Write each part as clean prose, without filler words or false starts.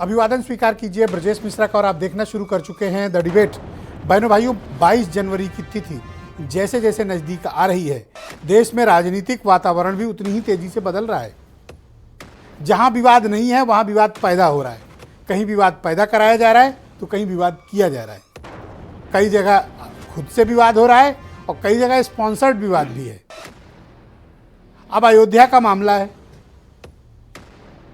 अभिवादन स्वीकार कीजिए ब्रजेश मिश्रा का और आप देखना शुरू कर चुके हैं द डिबेट। बहनों भाइयों, 22 जनवरी की तिथि जैसे जैसे नज़दीक आ रही है, देश में राजनीतिक वातावरण भी उतनी ही तेजी से बदल रहा है। जहां विवाद नहीं है वहां विवाद पैदा हो रहा है। कहीं विवाद पैदा कराया जा रहा है तो कहीं विवाद किया जा रहा है। कई जगह खुद से विवाद हो रहा है और कई जगह स्पॉन्सर्ड विवाद भी है। अब अयोध्या का मामला है।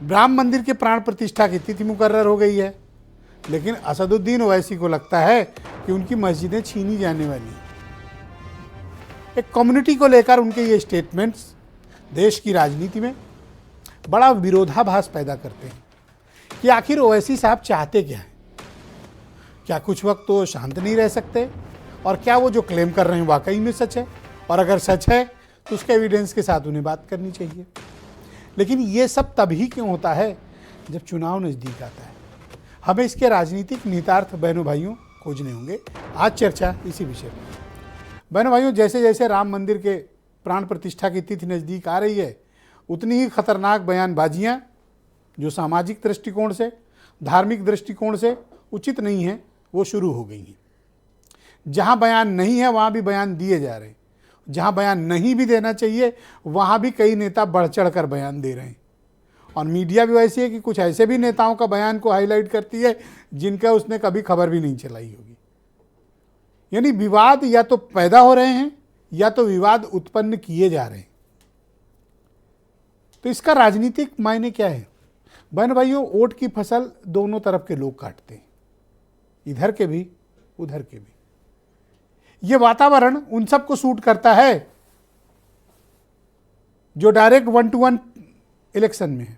राम मंदिर के प्राण प्रतिष्ठा की तिथि मुकर्रर हो गई है, लेकिन असदुद्दीन ओवैसी को लगता है कि उनकी मस्जिदें छीनी जाने वाली हैं। एक कम्युनिटी को लेकर उनके ये स्टेटमेंट्स देश की राजनीति में बड़ा विरोधाभास पैदा करते हैं कि आखिर ओवैसी साहब चाहते क्या हैं। क्या कुछ वक्त तो शांत नहीं रह सकते? और क्या वो जो क्लेम कर रहे हैं वाकई में सच है? और अगर सच है तो उसके एविडेंस के साथ उन्हें बात करनी चाहिए। लेकिन ये सब तभी क्यों होता है जब चुनाव नज़दीक आता है। हमें इसके राजनीतिक निहितार्थ बहनों भाइयों खोजने होंगे। आज चर्चा इसी विषय पर। बहनों भाइयों, जैसे जैसे राम मंदिर के प्राण प्रतिष्ठा की तिथि नज़दीक आ रही है, उतनी ही खतरनाक बयानबाजियाँ जो सामाजिक दृष्टिकोण से, धार्मिक दृष्टिकोण से उचित नहीं हैं, वो शुरू हो गई हैं। जहाँ बयान नहीं है वहाँ भी बयान दिए जा रहे हैं। जहाँ बयान नहीं भी देना चाहिए वहाँ भी कई नेता बढ़ चढ़ कर बयान दे रहे हैं। और मीडिया भी वैसी है कि कुछ ऐसे भी नेताओं का बयान को हाईलाइट करती है जिनका उसने कभी खबर भी नहीं चलाई होगी। यानी विवाद या तो पैदा हो रहे हैं या तो विवाद उत्पन्न किए जा रहे हैं। तो इसका राजनीतिक मायने क्या है? बहन भाइयों, वोट की फसल दोनों तरफ के लोग काटते हैं, इधर के भी उधर के भी। ये वातावरण उन सबको सूट करता है जो डायरेक्ट 1-to-1 इलेक्शन में है।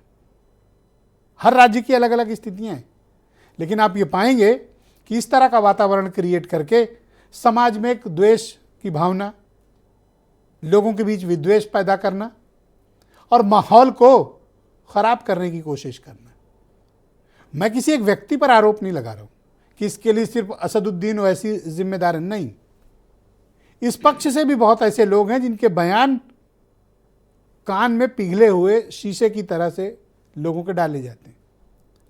हर राज्य की अलग अलग स्थितियां हैं, लेकिन आप ये पाएंगे कि इस तरह का वातावरण क्रिएट करके समाज में एक द्वेष की भावना, लोगों के बीच विद्वेष पैदा करना और माहौल को खराब करने की कोशिश करना। मैं किसी एक व्यक्ति पर आरोप नहीं लगा रहा हूं कि इसके लिए सिर्फ असदुद्दीन ओवैसी जिम्मेदार नहीं। इस पक्ष से भी बहुत ऐसे लोग हैं जिनके बयान कान में पिघले हुए शीशे की तरह से लोगों के डाले जाते हैं,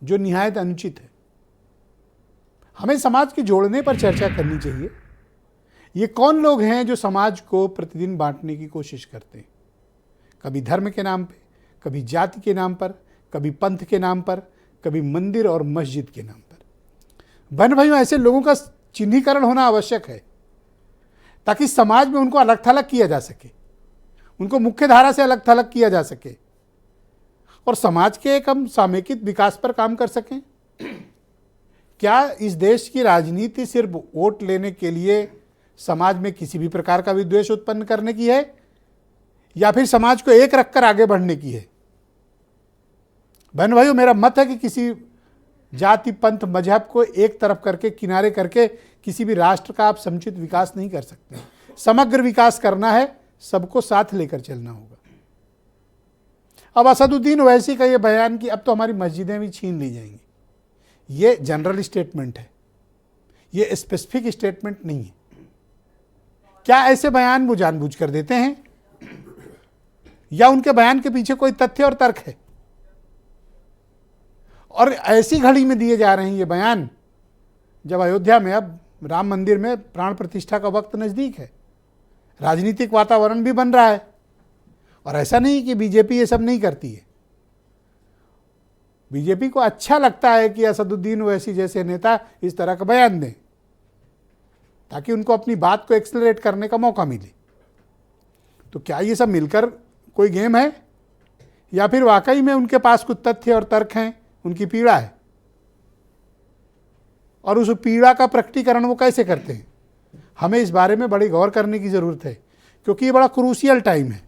जो निहायत अनुचित है। हमें समाज के जोड़ने पर चर्चा करनी चाहिए। ये कौन लोग हैं जो समाज को प्रतिदिन बांटने की कोशिश करते हैं? कभी धर्म के नाम पे, कभी जाति के नाम पर, कभी पंथ के नाम पर, कभी मंदिर और मस्जिद के नाम पर। बहन भाइयों, ऐसे लोगों का चिन्हीकरण होना आवश्यक है ताकि समाज में उनको अलग थलग किया जा सके, उनको मुख्य धारा से अलग थलग किया जा सके और समाज के एक हम सामूहिक विकास पर काम कर सकें। क्या इस देश की राजनीति सिर्फ वोट लेने के लिए समाज में किसी भी प्रकार का विद्वेष उत्पन्न करने की है या फिर समाज को एक रखकर आगे बढ़ने की है? बहन भाइयों, मेरा मत है कि किसी जाति, पंथ, मजहब को एक तरफ करके, किनारे करके किसी भी राष्ट्र का आप समुचित विकास नहीं कर सकते। समग्र विकास करना है, सबको साथ लेकर चलना होगा। अब असदुद्दीन ओवैसी का ये बयान कि अब तो हमारी मस्जिदें भी छीन ली जाएंगी, ये जनरल स्टेटमेंट है, ये स्पेसिफिक स्टेटमेंट नहीं है। क्या ऐसे बयान वो जानबूझकर देते हैं या उनके बयान के पीछे कोई तथ्य और तर्क है? और ऐसी घड़ी में दिए जा रहे हैं ये बयान जब अयोध्या में, अब राम मंदिर में प्राण प्रतिष्ठा का वक्त नज़दीक है, राजनीतिक वातावरण भी बन रहा है। और ऐसा नहीं कि बीजेपी ये सब नहीं करती है। बीजेपी को अच्छा लगता है कि असदुद्दीन ओवैसी जैसे नेता इस तरह का बयान दें ताकि उनको अपनी बात को एक्सेलरेट करने का मौका मिले। तो क्या ये सब मिलकर कोई गेम है या फिर वाकई में उनके पास कुछ तथ्य और तर्क हैं, उनकी पीड़ा है और उस पीड़ा का प्रकटीकरण वो कैसे करते हैं? हमें इस बारे में बड़ी गौर करने की ज़रूरत है, क्योंकि ये बड़ा क्रूशियल टाइम है।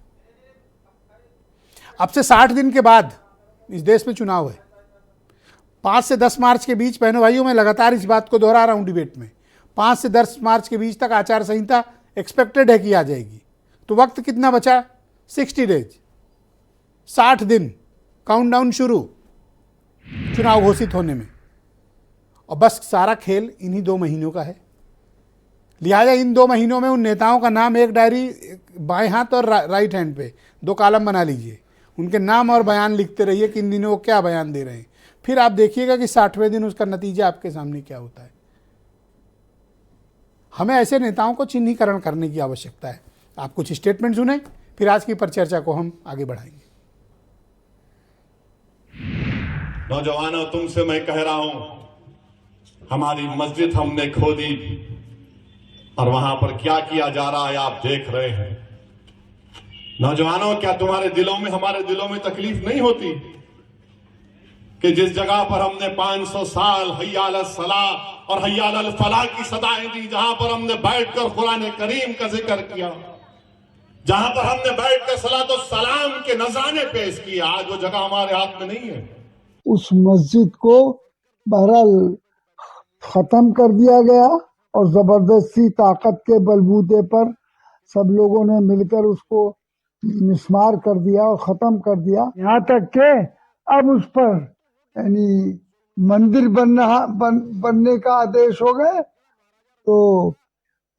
अब से 60 दिन के बाद इस देश में चुनाव है। 5 से 10 मार्च के बीच, बहनों भाइयों, मैं लगातार इस बात को दोहरा रहा हूँ डिबेट में, 5 से 10 मार्च के बीच तक आचार संहिता एक्सपेक्टेड है कि आ जाएगी। तो वक्त कितना बचा? 60 डेज, 60 दिन, काउंटडाउन शुरू चुनाव घोषित होने में। और बस सारा खेल इन्हीं 2 महीनों का है। लिहाजा इन 2 महीनों में उन नेताओं का नाम एक डायरी बाएं हाथ और राइट हैंड पे 2 कॉलम बना लीजिए। उनके नाम और बयान लिखते रहिए कि इन दिनों वो क्या बयान दे रहे हैं, फिर आप देखिएगा कि 60वें दिन उसका नतीजा आपके सामने क्या होता है। हमें ऐसे नेताओं को चिन्हीकरण करने की आवश्यकता है। आप कुछ स्टेटमेंट सुने, फिर आज की परिचर्चा को हम आगे बढ़ाएंगे। नौजवानों, तुमसे मैं कह रहा हूं, हमारी मस्जिद हमने खो दी और वहां पर क्या किया जा रहा है आप देख रहे हैं। नौजवानों, क्या तुम्हारे दिलों में, हमारे दिलों में तकलीफ नहीं होती कि जिस जगह पर हमने 500 साल हय्या अल सलाह और हय्या अल फलाह की सदाएं दी, जहां पर हमने बैठकर कुरान करीम का जिक्र किया, जहां पर हमने बैठकर सलात और सलाम के नजराने पेश किए, आज वो जगह हमारे हाथ में नहीं है। उस मस्जिद को बहरहाल खत्म कर दिया गया और जबरदस्ती ताकत के बलबूते पर सब लोगों ने मिलकर उसको मिस्मार कर दिया और खत्म कर दिया। यहाँ तक के अब उस पर यानी मंदिर बनने का आदेश हो गए। तो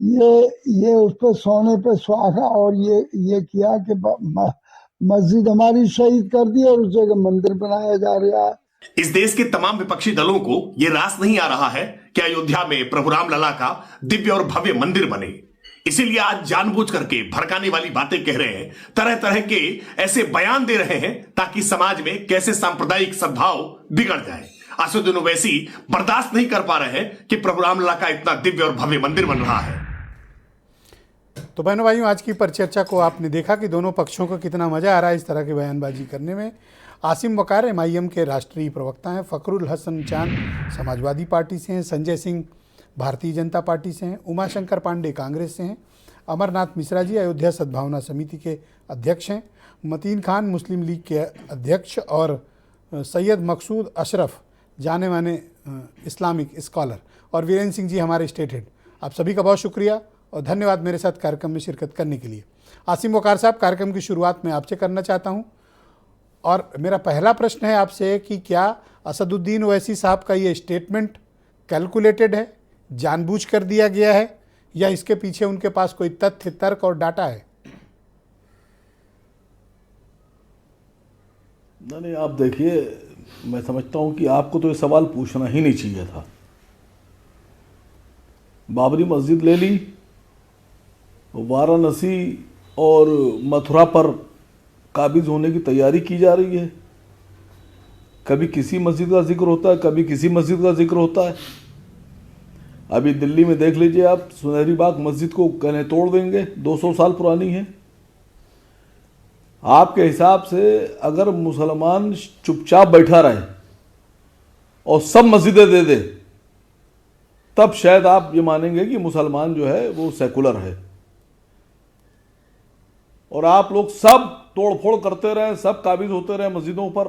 ये उस पर सोने पे सुहागा और ये किया कि मस्जिद हमारी शहीद कर दी और उस जगह मंदिर बनाया जा रहा है। इस देश के तमाम विपक्षी दलों को यह रास नहीं आ रहा है कि अयोध्या में प्रभु राम लला का दिव्य और भव्य मंदिर बने। इसीलिए आज जानबूझ करके भड़काने वाली बातें कह रहे हैं, तरह तरह के ऐसे बयान दे रहे हैं ताकि समाज में कैसे सांप्रदायिक सद्भाव बिगड़ जाए। असदुद्दीन ओवैसी बर्दाश्त नहीं कर पा रहे हैं कि प्रभु राम लला का इतना दिव्य और भव्य मंदिर बन रहा है। तो बहनों भाइयों, आज की परिचर्चा को आपने देखा कि दोनों पक्षों को कितना मजा आ रहा है इस तरह की बयानबाजी करने में। आसिम वकार MIM के राष्ट्रीय प्रवक्ता हैं, फखरुल हसन चांद समाजवादी पार्टी से हैं, संजय सिंह भारतीय जनता पार्टी से हैं, उमाशंकर पांडे कांग्रेस से हैं, अमरनाथ मिश्रा जी अयोध्या सद्भावना समिति के अध्यक्ष हैं, मतीन खान मुस्लिम लीग के अध्यक्ष और सैयद मकसूद अशरफ जाने माने इस्लामिक स्कॉलर और वीरेंद्र सिंह जी हमारे स्टेट हेड। आप सभी का बहुत शुक्रिया और धन्यवाद मेरे साथ कार्यक्रम में शिरकत करने के लिए। आसिम वकार साहब, कार्यक्रम की शुरुआत मैं आपसे करना चाहता हूं और मेरा पहला प्रश्न है आपसे कि क्या असदुद्दीन ओवैसी साहब का ये स्टेटमेंट कैलकुलेटेड है, जानबूझ कर दिया गया है, या इसके पीछे उनके पास कोई तथ्य, तर्क और डाटा है? नहीं, आप देखिए, मैं समझता हूं कि आपको तो ये सवाल पूछना ही नहीं चाहिए था। बाबरी मस्जिद ले ली, वाराणसी और मथुरा पर काबिज होने की तैयारी की जा रही है। कभी किसी मस्जिद का जिक्र होता है, कभी किसी मस्जिद का जिक्र होता है। अभी दिल्ली में देख लीजिए आप, सुनहरी बाग मस्जिद को कहने तोड़ देंगे, 200 साल पुरानी है। आपके हिसाब से अगर मुसलमान चुपचाप बैठा रहे और सब मस्जिदें दे दे, तब शायद आप ये मानेंगे कि मुसलमान जो है वो सेकुलर है। और आप लोग सब तोड़फोड़ करते रहें, सब काबिज होते रहें मस्जिदों पर,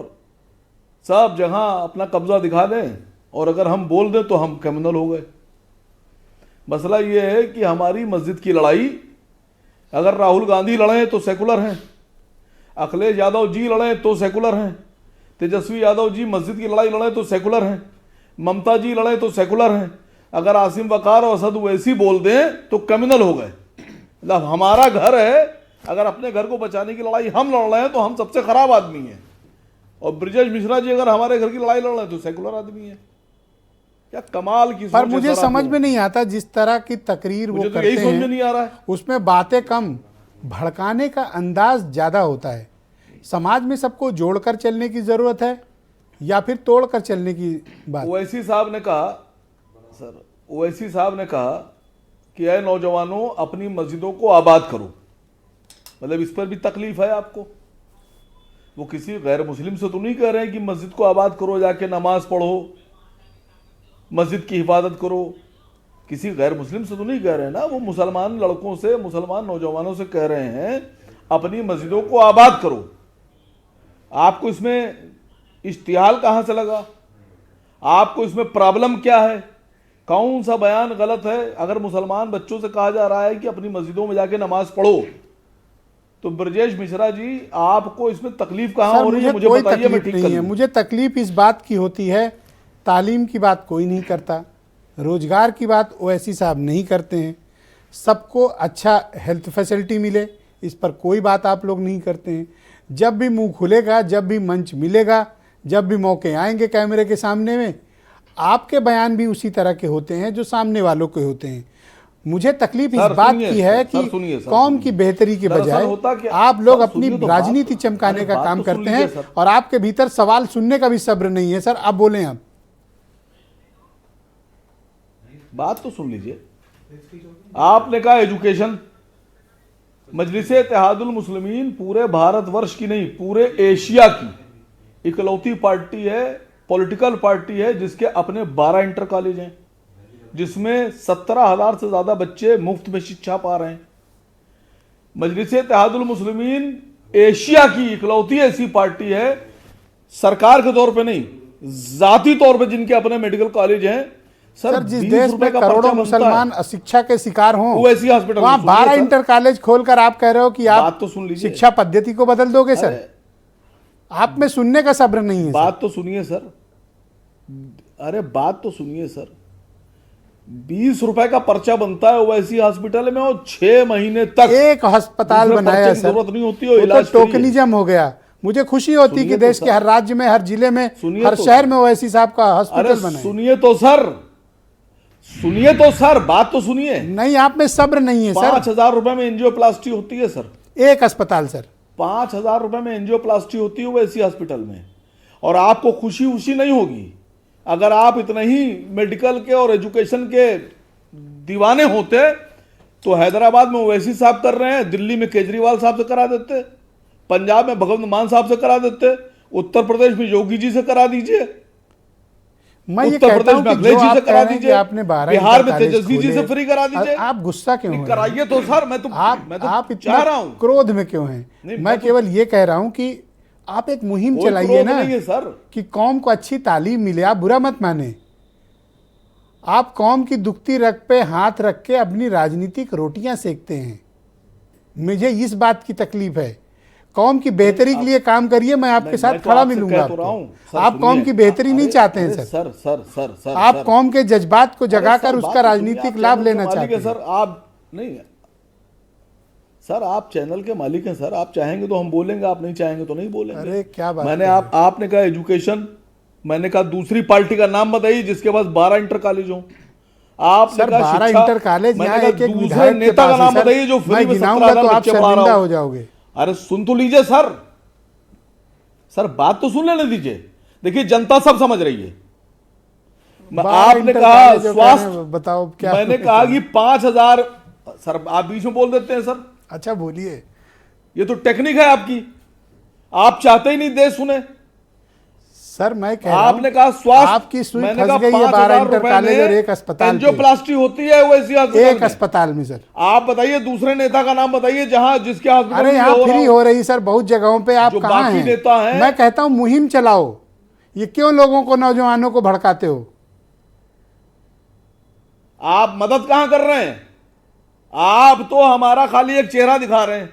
सब जगह अपना कब्जा दिखा दें, और अगर हम बोल दें तो हम क्रिमिनल हो गए। मसला ये है कि हमारी मस्जिद की लड़ाई अगर राहुल गांधी लड़ें तो सेकुलर हैं, अखिलेश यादव जी लड़ें तो सेकुलर हैं, तेजस्वी यादव जी मस्जिद की लड़ाई लड़ें तो सेकुलर हैं, ममता जी लड़ें तो सेकुलर हैं। अगर आसिम वकार और असद ओवैसी बोल दें तो क्रिमिनल हो गए। मतलब हमारा घर है, अगर अपने घर को बचाने की लड़ाई हम लड़ रहे हैं तो हम सबसे खराब आदमी हैं, और ब्रजेश मिश्रा जी अगर हमारे घर की लड़ाई लड़ रहे हैं तो सेकुलर आदमी है। क्या कमाल की पर मुझे समझ में नहीं आता जिस तरह की तकरीर वो करते हैं, समझ में नहीं आ रहा है। उसमें बातें कम, भड़काने का अंदाज ज्यादा होता है। समाज में सबको जोड़कर चलने की जरूरत है या फिर तोड़कर चलने की बात? ओवैसी साहब ने कहा, सर ओवैसी साहब ने कहा कि ऐ नौजवानों, अपनी मस्जिदों को आबाद करो। मतलब इस पर भी तकलीफ है आपको। वो किसी गैर मुस्लिम से तो नहीं कह रहे हैं कि मस्जिद को आबाद करो, जाके नमाज पढ़ो, मस्जिद की हिफाजत करो। किसी गैर मुस्लिम से तो नहीं कह रहे हैं ना, वो मुसलमान लड़कों से, मुसलमान नौजवानों से कह रहे हैं अपनी मस्जिदों को आबाद करो। आपको इसमें इश्तिहाल कहाँ से लगा? आपको इसमें प्रॉब्लम क्या है? कौन सा बयान गलत है? अगर मुसलमान बच्चों से कहा जा रहा है कि अपनी मस्जिदों में जाके नमाज पढ़ो, तो ब्रजेश मिश्रा जी आपको इसमें तकलीफ कहाँ हो रही है? मुझे बताइए, मैं ठीक करूं। मुझे तकलीफ इस बात की होती है, तालीम की बात कोई नहीं करता, रोजगार की बात ओवैसी साहब नहीं करते हैं, सबको अच्छा हेल्थ फैसिलिटी मिले इस पर कोई बात आप लोग नहीं करते हैं, जब भी मुंह खुलेगा, जब भी मंच मिलेगा, जब भी मौके आएंगे कैमरे के सामने में, आपके बयान भी उसी तरह के होते हैं जो सामने वालों के होते हैं। मुझे तकलीफ इस बात की है कि कौम की बेहतरी के बजाय आप लोग अपनी राजनीति चमकाने का काम करते हैं और आपके भीतर सवाल सुनने का भी सब्र नहीं है। सर आप बोलें, आप बात तो सुन लीजिए। आपने कहा एजुकेशन, मजलिसे इत्तेहादुल मुस्लिमीन पूरे भारतवर्ष की नहीं, पूरे एशिया की इकलौती पार्टी है, पॉलिटिकल पार्टी है जिसके अपने 12 इंटर कॉलेज हैं, जिसमें 17,000 से ज्यादा बच्चे मुफ्त में शिक्षा पा रहे हैं। मजलिसे इत्तेहादुल मुस्लिमीन एशिया की इकलौती ऐसी पार्टी है, सरकार के तौर पे नहीं, जाती तौर पे जिनके अपने मेडिकल कॉलेज हैं। सर जिस देश में करोड़ों मुसलमान अशिक्षा के शिकार हों, ओवैसी हॉस्पिटल वहां 12 इंटर कॉलेज खोलकर आप कह रहे हो कि आप तो सुन लीजिए, शिक्षा पद्धति को बदल दोगे। सर आप में सुनने का सब्र नहीं है। बात तो सुनिए सर, अरे बात तो सुनिए सर। 20 रुपए का पर्चा बनता है ओवैसी हॉस्पिटल में और 6 महीने तक एक अस्पताल बनाया है। जरूरत नहीं होती है, तो टोकनिज्म हो गया। मुझे खुशी होती कि देश के हर राज्य में, हर जिले में, हर शहर में ओवैसी साहब का हॉस्पिटल बना है। सुनिए तो सर, बात तो सुनिए। नहीं, आप में सब्र नहीं है सर। 5,000 रुपए में एंजियोप्लास्टी होती है सर, एक अस्पताल सर। 5,000 रुपए में एंजियोप्लास्टी होती है वैसी हॉस्पिटल में, और आपको खुशी नहीं होगी। अगर आप इतने ही मेडिकल के और एजुकेशन के दीवाने होते तो हैदराबाद में ओवैसी साहब कर रहे हैं, दिल्ली में केजरीवाल साहब से करा देते, पंजाब में भगवंत मान साहब से करा देते, उत्तर प्रदेश में योगी जी से करा दीजिए, मैं ये उत्तर कहता प्रदेश हूं में कि अखिलेश जो जी से आप करा कह रहे हैं कि दीजिए, आपने 12 बिहार में इंटर तेजस्वी जी कॉलेज से फ्री करा दीजिए। आप गुस्सा क्यों हैं? कराइए तो सर, मैं तो आप चाह रहा हूं। क्रोध में क्यों हैं? मैं केवल ये कह रहा हूं कि आप एक मुहिम चलाइए ना सर कि कौम को अच्छी तालीम मिले। आप बुरा मत माने, आप कौम की दुखती रग पे हाथ रख के अपनी राजनीतिक रोटियां सेकते हैं। मुझे इस बात की तकलीफ है। कौम की बेहतरी के लिए काम करिए, मैं आपके साथ खड़ा मिलूंगा आपको। आप कौम की बेहतरी नहीं चाहते हैं सर। सर आप कौम के जज्बात को जगाकर उसका राजनीतिक लाभ लेना चाहते हैं। सर आप नहीं, सर आप चैनल के मालिक हैं सर, आप चाहेंगे तो हम बोलेंगे, आप नहीं चाहेंगे तो नहीं बोलेंगे। अरे क्या बात मैंने आपने कहा एजुकेशन, मैंने कहा दूसरी पार्टी का नाम बताइए जिसके पास 12 इंटर कॉलेज हो। आपने सर 12 इंटर कॉलेज, यहाँ एक एक दूसरे नेता का नाम बताइए जो फ्री में 17,000 बच्चे पढ़ा रहा हो जाओगे। अरे सुन तो लीजिए सर, बात तो सुन लेने दीजिए। देखिए जनता सब समझ रही है। आपने कहा स्वास्थ्य, बताओ क्या? मैंने कहा कि 5,000। सर आप बीच में बोल देते हैं सर। अच्छा बोलिए। ये तो टेक्निक है आपकी, आप चाहते ही नहीं देश सुने। सर मैं कह रहा हूं, आपने कहा स्वास्थ्य, आपकी सुई फंस गई है 12 इंटर कॉलेज और एक अस्पताल। एंजियोप्लास्टी होती है वैसी एक अस्पताल में सर। आप बताइए दूसरे नेता का नाम बताइए जहां जिसके हॉस्पिटल। अरे यहाँ फ्री हो रही सर बहुत जगहों पे, आप कहाँ हैं? नेता है, मैं कहता हूं मुहिम चलाओ। ये क्यों लोगों को, नौजवानों को भड़काते हो? आप मदद कहां कर रहे हैं? आप तो हमारा खाली एक चेहरा दिखा रहे हैं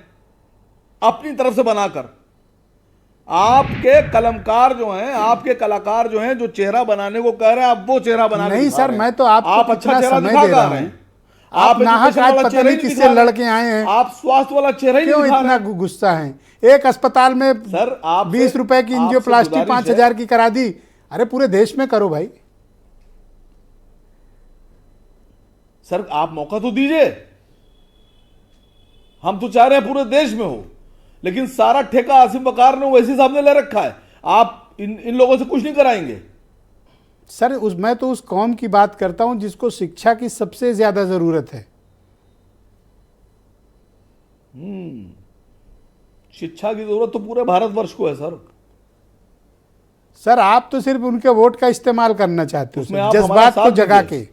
अपनी तरफ से बनाकर। आपके कलमकार जो हैं, आपके कलाकार जो हैं, जो चेहरा बनाने को कह रहे हैं, आप वो चेहरा बना नहीं सर, मैं तो आप अच्छा चेहरा समय दिखा दे रहा रहे हूं। हैं। आप नाहक आज पता नहीं किससे लड़के आए हैं। आप स्वास्थ्य वाला चेहरा ही क्यों दिखा इतना रहे हैं? गुस्सा है? एक अस्पताल में सर आप 20 रुपए की एंजियोप्लास्टी 5,000 की करा दी। अरे पूरे देश में करो भाई। सर आप मौका तो दीजिए, हम तो चाह रहे हैं पूरे देश में हो, लेकिन सारा ठेका आसिम बकार ने वैसे साहब ने ले रखा है। आप इन लोगों से कुछ नहीं कराएंगे सर। मैं तो उस कौम की बात करता हूं जिसको शिक्षा की सबसे ज्यादा जरूरत है। शिक्षा की जरूरत तो पूरे भारतवर्ष को है सर। सर आप तो सिर्फ उनके वोट का इस्तेमाल करना चाहते हो उसमें आप जज्बात हमारा को जगा साथ के।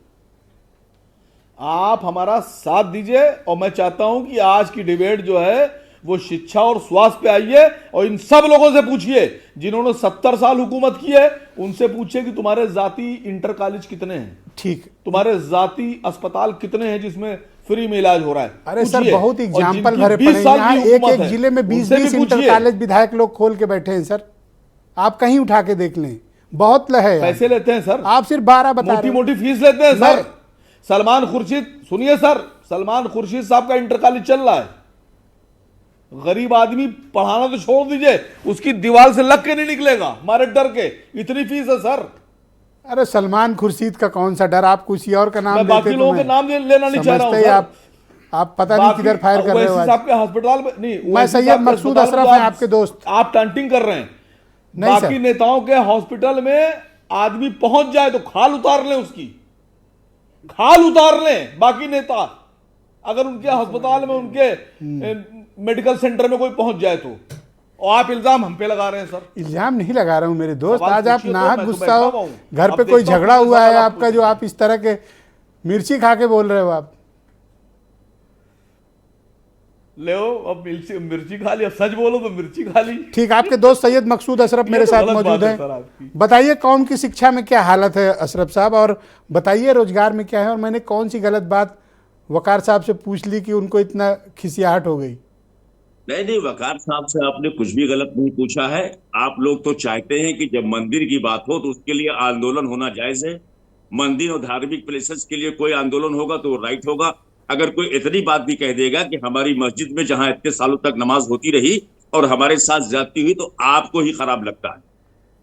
आप हमारा साथ दीजिए, और मैं चाहता हूं कि आज की डिबेट जो है वो शिक्षा और स्वास्थ्य पे आइए, और इन सब लोगों से पूछिए जिन्होंने 70 साल हुकूमत की है, उनसे पूछिए कि तुम्हारे जाती इंटर कॉलेज कितने हैं, ठीक, तुम्हारे जाती अस्पताल कितने हैं जिसमें फ्री में इलाज हो रहा है। अरे सर बहुत एग्जाम्पल भरे पड़े पड़े हैं। यहाँ एक एक जिले में 20-20 इंटर कॉलेज विधायक लोग खोल के बैठे हैं सर। आप कहीं उठा के देख लें, बहुत है। पैसे लेते हैं सर, आप सिर्फ 12 बता रहे हैं। मोटी फीस लेते हैं सर। सलमान खुर्शीद, सुनिए सर, सलमान खुर्शीद साहब का इंटर कॉलेज चल रहा है, गरीब आदमी पढ़ाना तो छोड़ दीजिए, उसकी दीवार से लग के नहीं निकलेगा हमारे डर के, इतनी फीस है सर। अरे सलमान खुर्शीद का कौन सा डर, आप किसी और का नाम मैं लेते बाकी तो लोगों मैं के नाम लेना नहीं चाह रहा हूं समझते ही सर। आप पता नहीं किधर फायर कर रहे हो आज। आपके अस्पताल में नहीं, मैं ओवैसी सैयद साहब के मकसूद अस्पताल में अशरफ हैं, आपके दोस्त। आप टंटिंग कर रहे हैं। नहीं बाकी सर। नेताओं के हॉस्पिटल में आदमी पहुंच जाए तो खाल उतार लें, उसकी खाल उतार लें बाकी नेता, अगर उनके अस्पताल में उनके मेडिकल सेंटर में कोई पहुंच जाए तो। और आप इल्जाम हम पे लगा रहे हैं सर। इल्जाम नहीं लगा रहा हूं मेरे दोस्त, सवाल आज आप पूछिए तो, नाहक मैं तो गुस्सा बैठा हो, हुआ हूं। घर अब पे कोई देखता हूं झगड़ा कितने हुआ है सवाल आप आपका, जो आप इस तरह के मिर्ची खा के बोल रहे हो आप। ले अब मिर्ची खा ली, अब सच बोलो तो मिर्ची खा ली। ठीक, आपके दोस्त सैयद मकसूद अशरफ ये मेरे तो साथ गलत मौजूद बात है सर हैं। आपकी। बताइए कौम की शिक्षा में क्या हालत है अशरफ साहब, और बताइए रोजगार में क्या है, और मैंने कौन सी गलत बात वकार साहब से पूछ ली कि उनको इतना खिसियाहट हो गई। नहीं, वकार साहब से आपने कुछ भी गलत नहीं पूछा है। आप लोग तो चाहते हैं कि जब मंदिर की बात हो तो उसके लिए आंदोलन होना जायज है। मंदिर और धार्मिक प्लेसेस के लिए कोई आंदोलन होगा तो राइट होगा। अगर कोई इतनी बात भी कह देगा कि हमारी मस्जिद में जहां इतने सालों तक नमाज होती रही और हमारे साथ ज्यादती हुई, तो आपको ही खराब लगता है।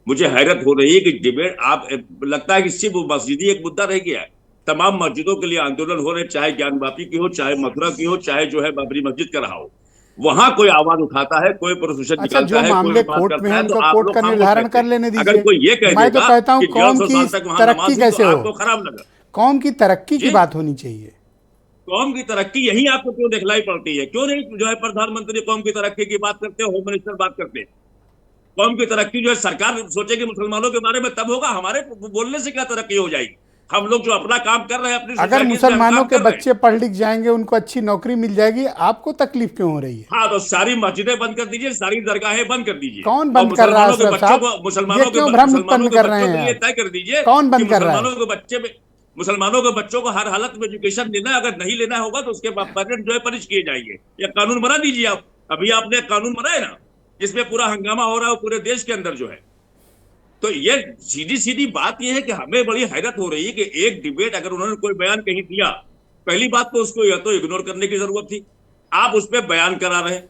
मुझे हैरत हो रही है कि डिबेट आप लगता है कि सिर्फ मस्जिदी एक मुद्दा रह गया है। तमाम मस्जिदों के लिए आंदोलन हो रहे, चाहे ज्ञानवापी की हो, चाहे मथुरा की हो, चाहे जो है बाबरी मस्जिद का रहा हो। वहां कोई आवाज उठाता है, कोई प्रोसेशन अच्छा, निकालता जो है, मामले कोई बात कोर्ट में करता है है, तो उनका आप कोर्ट लोग का खामोश निर्धारण रहते कर हैं। लेने अगर दीजिए। कोई ये कह मैं तो देगा कहता हूं कि कौम 1100 की साल तक वहां तरक्की नमाज हुई, कैसे तो हो, आपको खराब लगा। कौम की तरक्की की जी? बात होनी चाहिए। कौम की तरक्की यही आपको क्यों दिखलाई पड़ती है? क्यों नहीं जो है प्रधानमंत्री कौम की तरक्की की बात करते हैं, होम मिनिस्टर बात करते हैं? कौम की तरक्की जो है सरकार सोचेगी मुसलमानों के बारे में तब होगा। हमारे बोलने से क्या तरक्की हो जाएगी? हम लोग जो अपना काम कर रहे हैं अपनी अगर सोसाइटी से हम मुसलमानों काम के कर रहे हैं। बच्चे पढ़ लिख जाएंगे, उनको अच्छी नौकरी मिल जाएगी, आपको तकलीफ क्यों हो रही है? हाँ, तो सारी मस्जिदें बंद कर दीजिए, सारी दरगाहें बंद कर दीजिए। कौन और बंद कर रहा है मुसलमानों के अशरफ बच्चों साहब? को ये मुसलमानों क्यों के भ्रम मुसलमानों उत्पन्न के कर रहे बच्चों हैं के लिए आप? तय कर दीजिए कौन बंद कि कर रहा है? मुसलमानों के बच्चे में मुसलमानों के बच्चों को हर हालत में एजुकेशन लेना है। अगर नहीं लेना होगा तो उसके पेरेंट जो है पनिश किए जाएंगे। या कानून बना दीजिए आप। अभी आपने कानून बनाया ना, जिसमें पूरा हंगामा हो रहा है पूरे देश के अंदर जो है। तो ये सीधी सीधी बात यह है कि हमें बड़ी हैरत हो रही है कि एक डिबेट अगर उन्होंने कोई बयान कहीं दिया, पहली बात तो उसको या तो इग्नोर करने की जरूरत थी। आप उस पर बयान करा रहे हैं,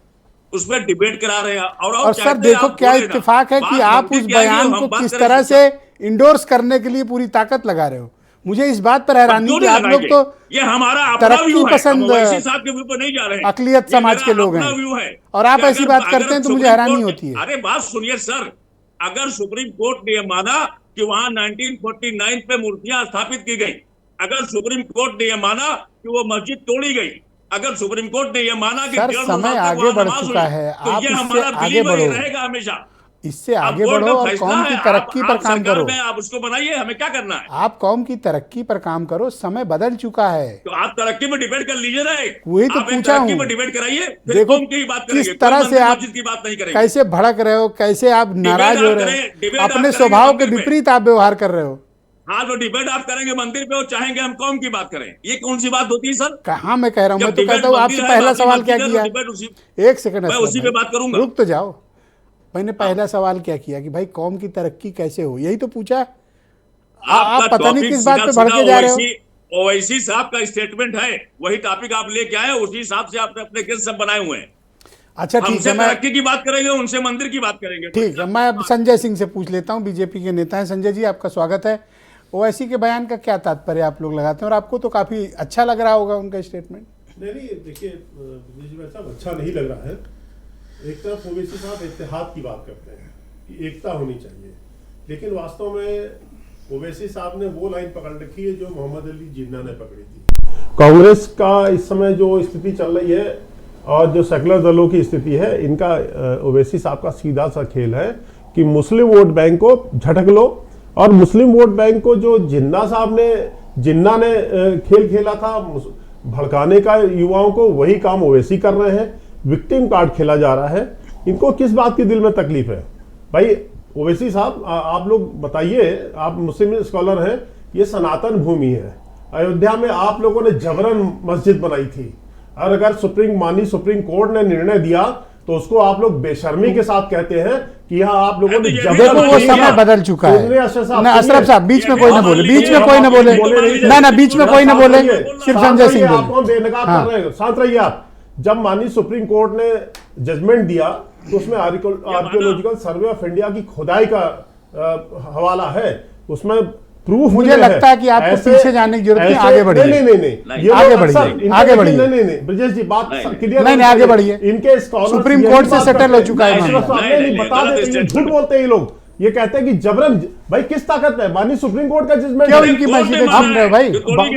उस पर डिबेट करा रहे हैं, और सर देखो क्या इत्तेफाक है कि आप उस बयान को किस तरह से इंडोर्स करने के लिए पूरी ताकत लगा रहे हो। मुझे इस बात पर हैरानी कि आप लोग तो ये हमारा अपना तरक्की व्यू है, पसंद हम ओवैसी साहब के व्यू पर नहीं जा रहे हैं। अकलियत ये समाज मेरा के लोग अपना हैं, व्यू है और आप कि ऐसी बात करते हैं तो मुझे सुप्रीम हैरानी कोर्ट होती है। अरे बात सुनिए सर, अगर सुप्रीम कोर्ट ने यह माना कि वहां 1949 पे मूर्तियां स्थापित की गई, अगर सुप्रीम कोर्ट ने यह माना कि वो मस्जिद तोड़ी गई, अगर सुप्रीम कोर्ट ने यह माना कि सर, 150 समय साल तक आगे वहां बढ़ नमाज चुका हुई, है, तो आप ये इससे हमारा आगे बिलीव ही बढ़ो। रहेगा हमेशा। इससे अब आगे कोर्ट बढ़ो का और फैसला कौम की है, तरक्की पर आप काम सरकार करो। में आप उसको बनाइए, हमें क्या करना है? आप कौम की तरक्की पर काम करो, समय बदल चुका है। तो आप तरक्की में डिबेट कर लीजिए ना। वही तो आप एक पूछा तरक्की हूं। में डिबेट कराइए, फिर देखो कौम की ही बात करेंगे, किस तरह कोई से आप मस्जिद की बात नहीं करेंगे। कैसे भड़क रहे हो, कैसे आप नाराज हो रहे हो, डिबेट आप अपने करेंगे स्वभाव के मंदिर पे। विपरीत आप व्यवहार कर रहे हो। हाँ, तो डिबेट आप करेंगे मंदिर पे और चाहेंगे हम कौम की बात करें, ये कौन सी बात होती है सर? कहाँ मैं कह रहा हूँ, मैं जब तो डिबेट कहता हूँ मंदिर आपसे है, पहला बाकी सवाल क्या मस्जिद है, किया? तो डिबेट उसी एक सेकंड मैं अशरफ उसी पे भाई, बात करूंगा। रुक तो जाओ। मैंने पहला सवाल क्या किया कि भाई कौम की तरक्की कैसे हो, यही तो पूछा। आप आपका पता नहीं टॉपिक किस बात पे सीधा भड़के जा रहे हो। ओवैसी साहब का स्टेटमेंट है, वही टॉपिक आप लेके आए, उसी हिसाब से आपने अपने गेस्ट सब बनाए हुए हैं। अच्छा ठीक हमसे है, मैं तरक्की की बात करेंगे, उनसे मंदिर की बात करेंगे। ठीक है, मैं अब संजय सिंह से पूछ लेता हूँ, बीजेपी के नेता हैं। संजय जी, आपका स्वागत है। ओवैसी के बयान का क्या तात्पर्य आप लोग लगाते हैं, और आपको तो काफी अच्छा लग रहा होगा उनका स्टेटमेंट? नहीं, देखिए विजय भाई साहब, अच्छा नहीं लग रहा है। एक तरफ ओवैसी साहब इत्तेहाद की बात करते हैं कि एकता होनी चाहिए, लेकिन वास्तव में ओवैसी साहब ने वो लाइन पकड़ रखी है जो मोहम्मद अली जिन्ना ने पकड़ी थी। कांग्रेस का इस समय जो स्थिति चल रही है और जो सेकुलर दलों की स्थिति है, इनका ओवैसी साहब का सीधा सा खेल है कि मुस्लिम वोट बैंक को झटक लो, और मुस्लिम वोट बैंक को जो जिन्ना ने खेल खेला था भड़काने का युवाओं को, वही काम ओवैसी कर रहे हैं। विक्टिम कार्ड खेला जा रहा है। इनको किस बात की दिल में तकलीफ है? भाई ओवैसी साहब, आप लोग बताइए, आप मुस्लिम स्कॉलर हैं, ये सनातन भूमि है। अयोध्या में आप लोगों ने जबरन मस्जिद बनाई थी, और अगर सुप्रीम कोर्ट ने निर्णय दिया तो उसको आप लोग बेशर्मी के साथ कहते हैं कि यहाँ आप लोगों ने देखो वो समय बदल चुका है ना। अशरफ साहब बीच में कोई ना बोले, बीच में कोई ना बोले, ना बीच में कोई ना बोले, सिर्फ संजय सिंह बोले। बेनकाब कर रहे हैं, शांत रहिए आप। जब माननीय सुप्रीम कोर्ट ने जजमेंट दिया तो उसमें आर्कियोलॉजिकल सर्वे ऑफ इंडिया की खुदाई का हवाला है, उसमें प्रूफ मुझे लगता है कि आपको पीछे जाने की जरूरत नहीं, आगे बढ़िए। नहीं, आगे बढ़िए, आगे बढ़िए। नहीं ब्रजेश जी, बात क्लियर नहीं, आगे बढ़िए। इनके स्कॉलर्स सुप्रीम कोर्ट से सेटल हो चुका है मामला। नहीं, बता देते, झूठ बोलते हैं ये लोग। ये कहते हैं कि जबरन, भाई किस ताकत है? माननीय सुप्रीम कोर्ट का जजमेंट क्यों इनकी मस्जिदें छीन रहे हो भाई?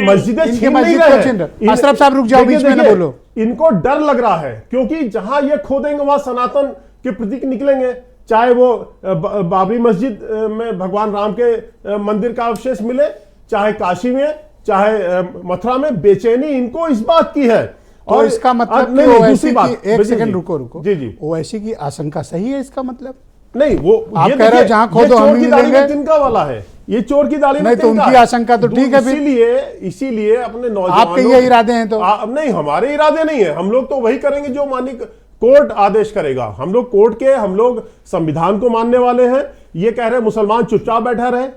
मस्जिदें इनकी छीन नहीं मस्जिद रहे को छीन हैं। रहे। अशरफ साहब रुक जाओ, बीच में ना बोलो। इनको डर लग रहा है क्योंकि जहां ये खोदेंगे वहां सनातन के प्रतीक निकलेंगे, चाहे वो बाबरी मस्जिद में भगवान राम के मंदिर का अवशेष मिले, चाहे काशी में, चाहे मथुरा में। बेचैनी इनको इस बात की है। और इसका मतलब नहीं, ओवैसी दूसरी बात, की, एक सेकंड रुको। जी ओवैसी की आशंका सही है इसका मतलब? नहीं, वो आप कह रहे हो जहां खोदो हम ही लेंगे, तिनका वाला है, ये चोर की दाढ़ी में नहीं, तो तिनका उनकी है। आशंका तो ठीक है फिर। इसीलिए अपने नौजवानों, आपके ये इरादे हैं तो? नहीं, हमारे इरादे नहीं है। हम लोग तो वही करेंगे जो माननीय कोर्ट आदेश करेगा। हम लोग संविधान को मानने वाले हैं। ये कह रहे मुसलमान चुपचाप बैठा रहे,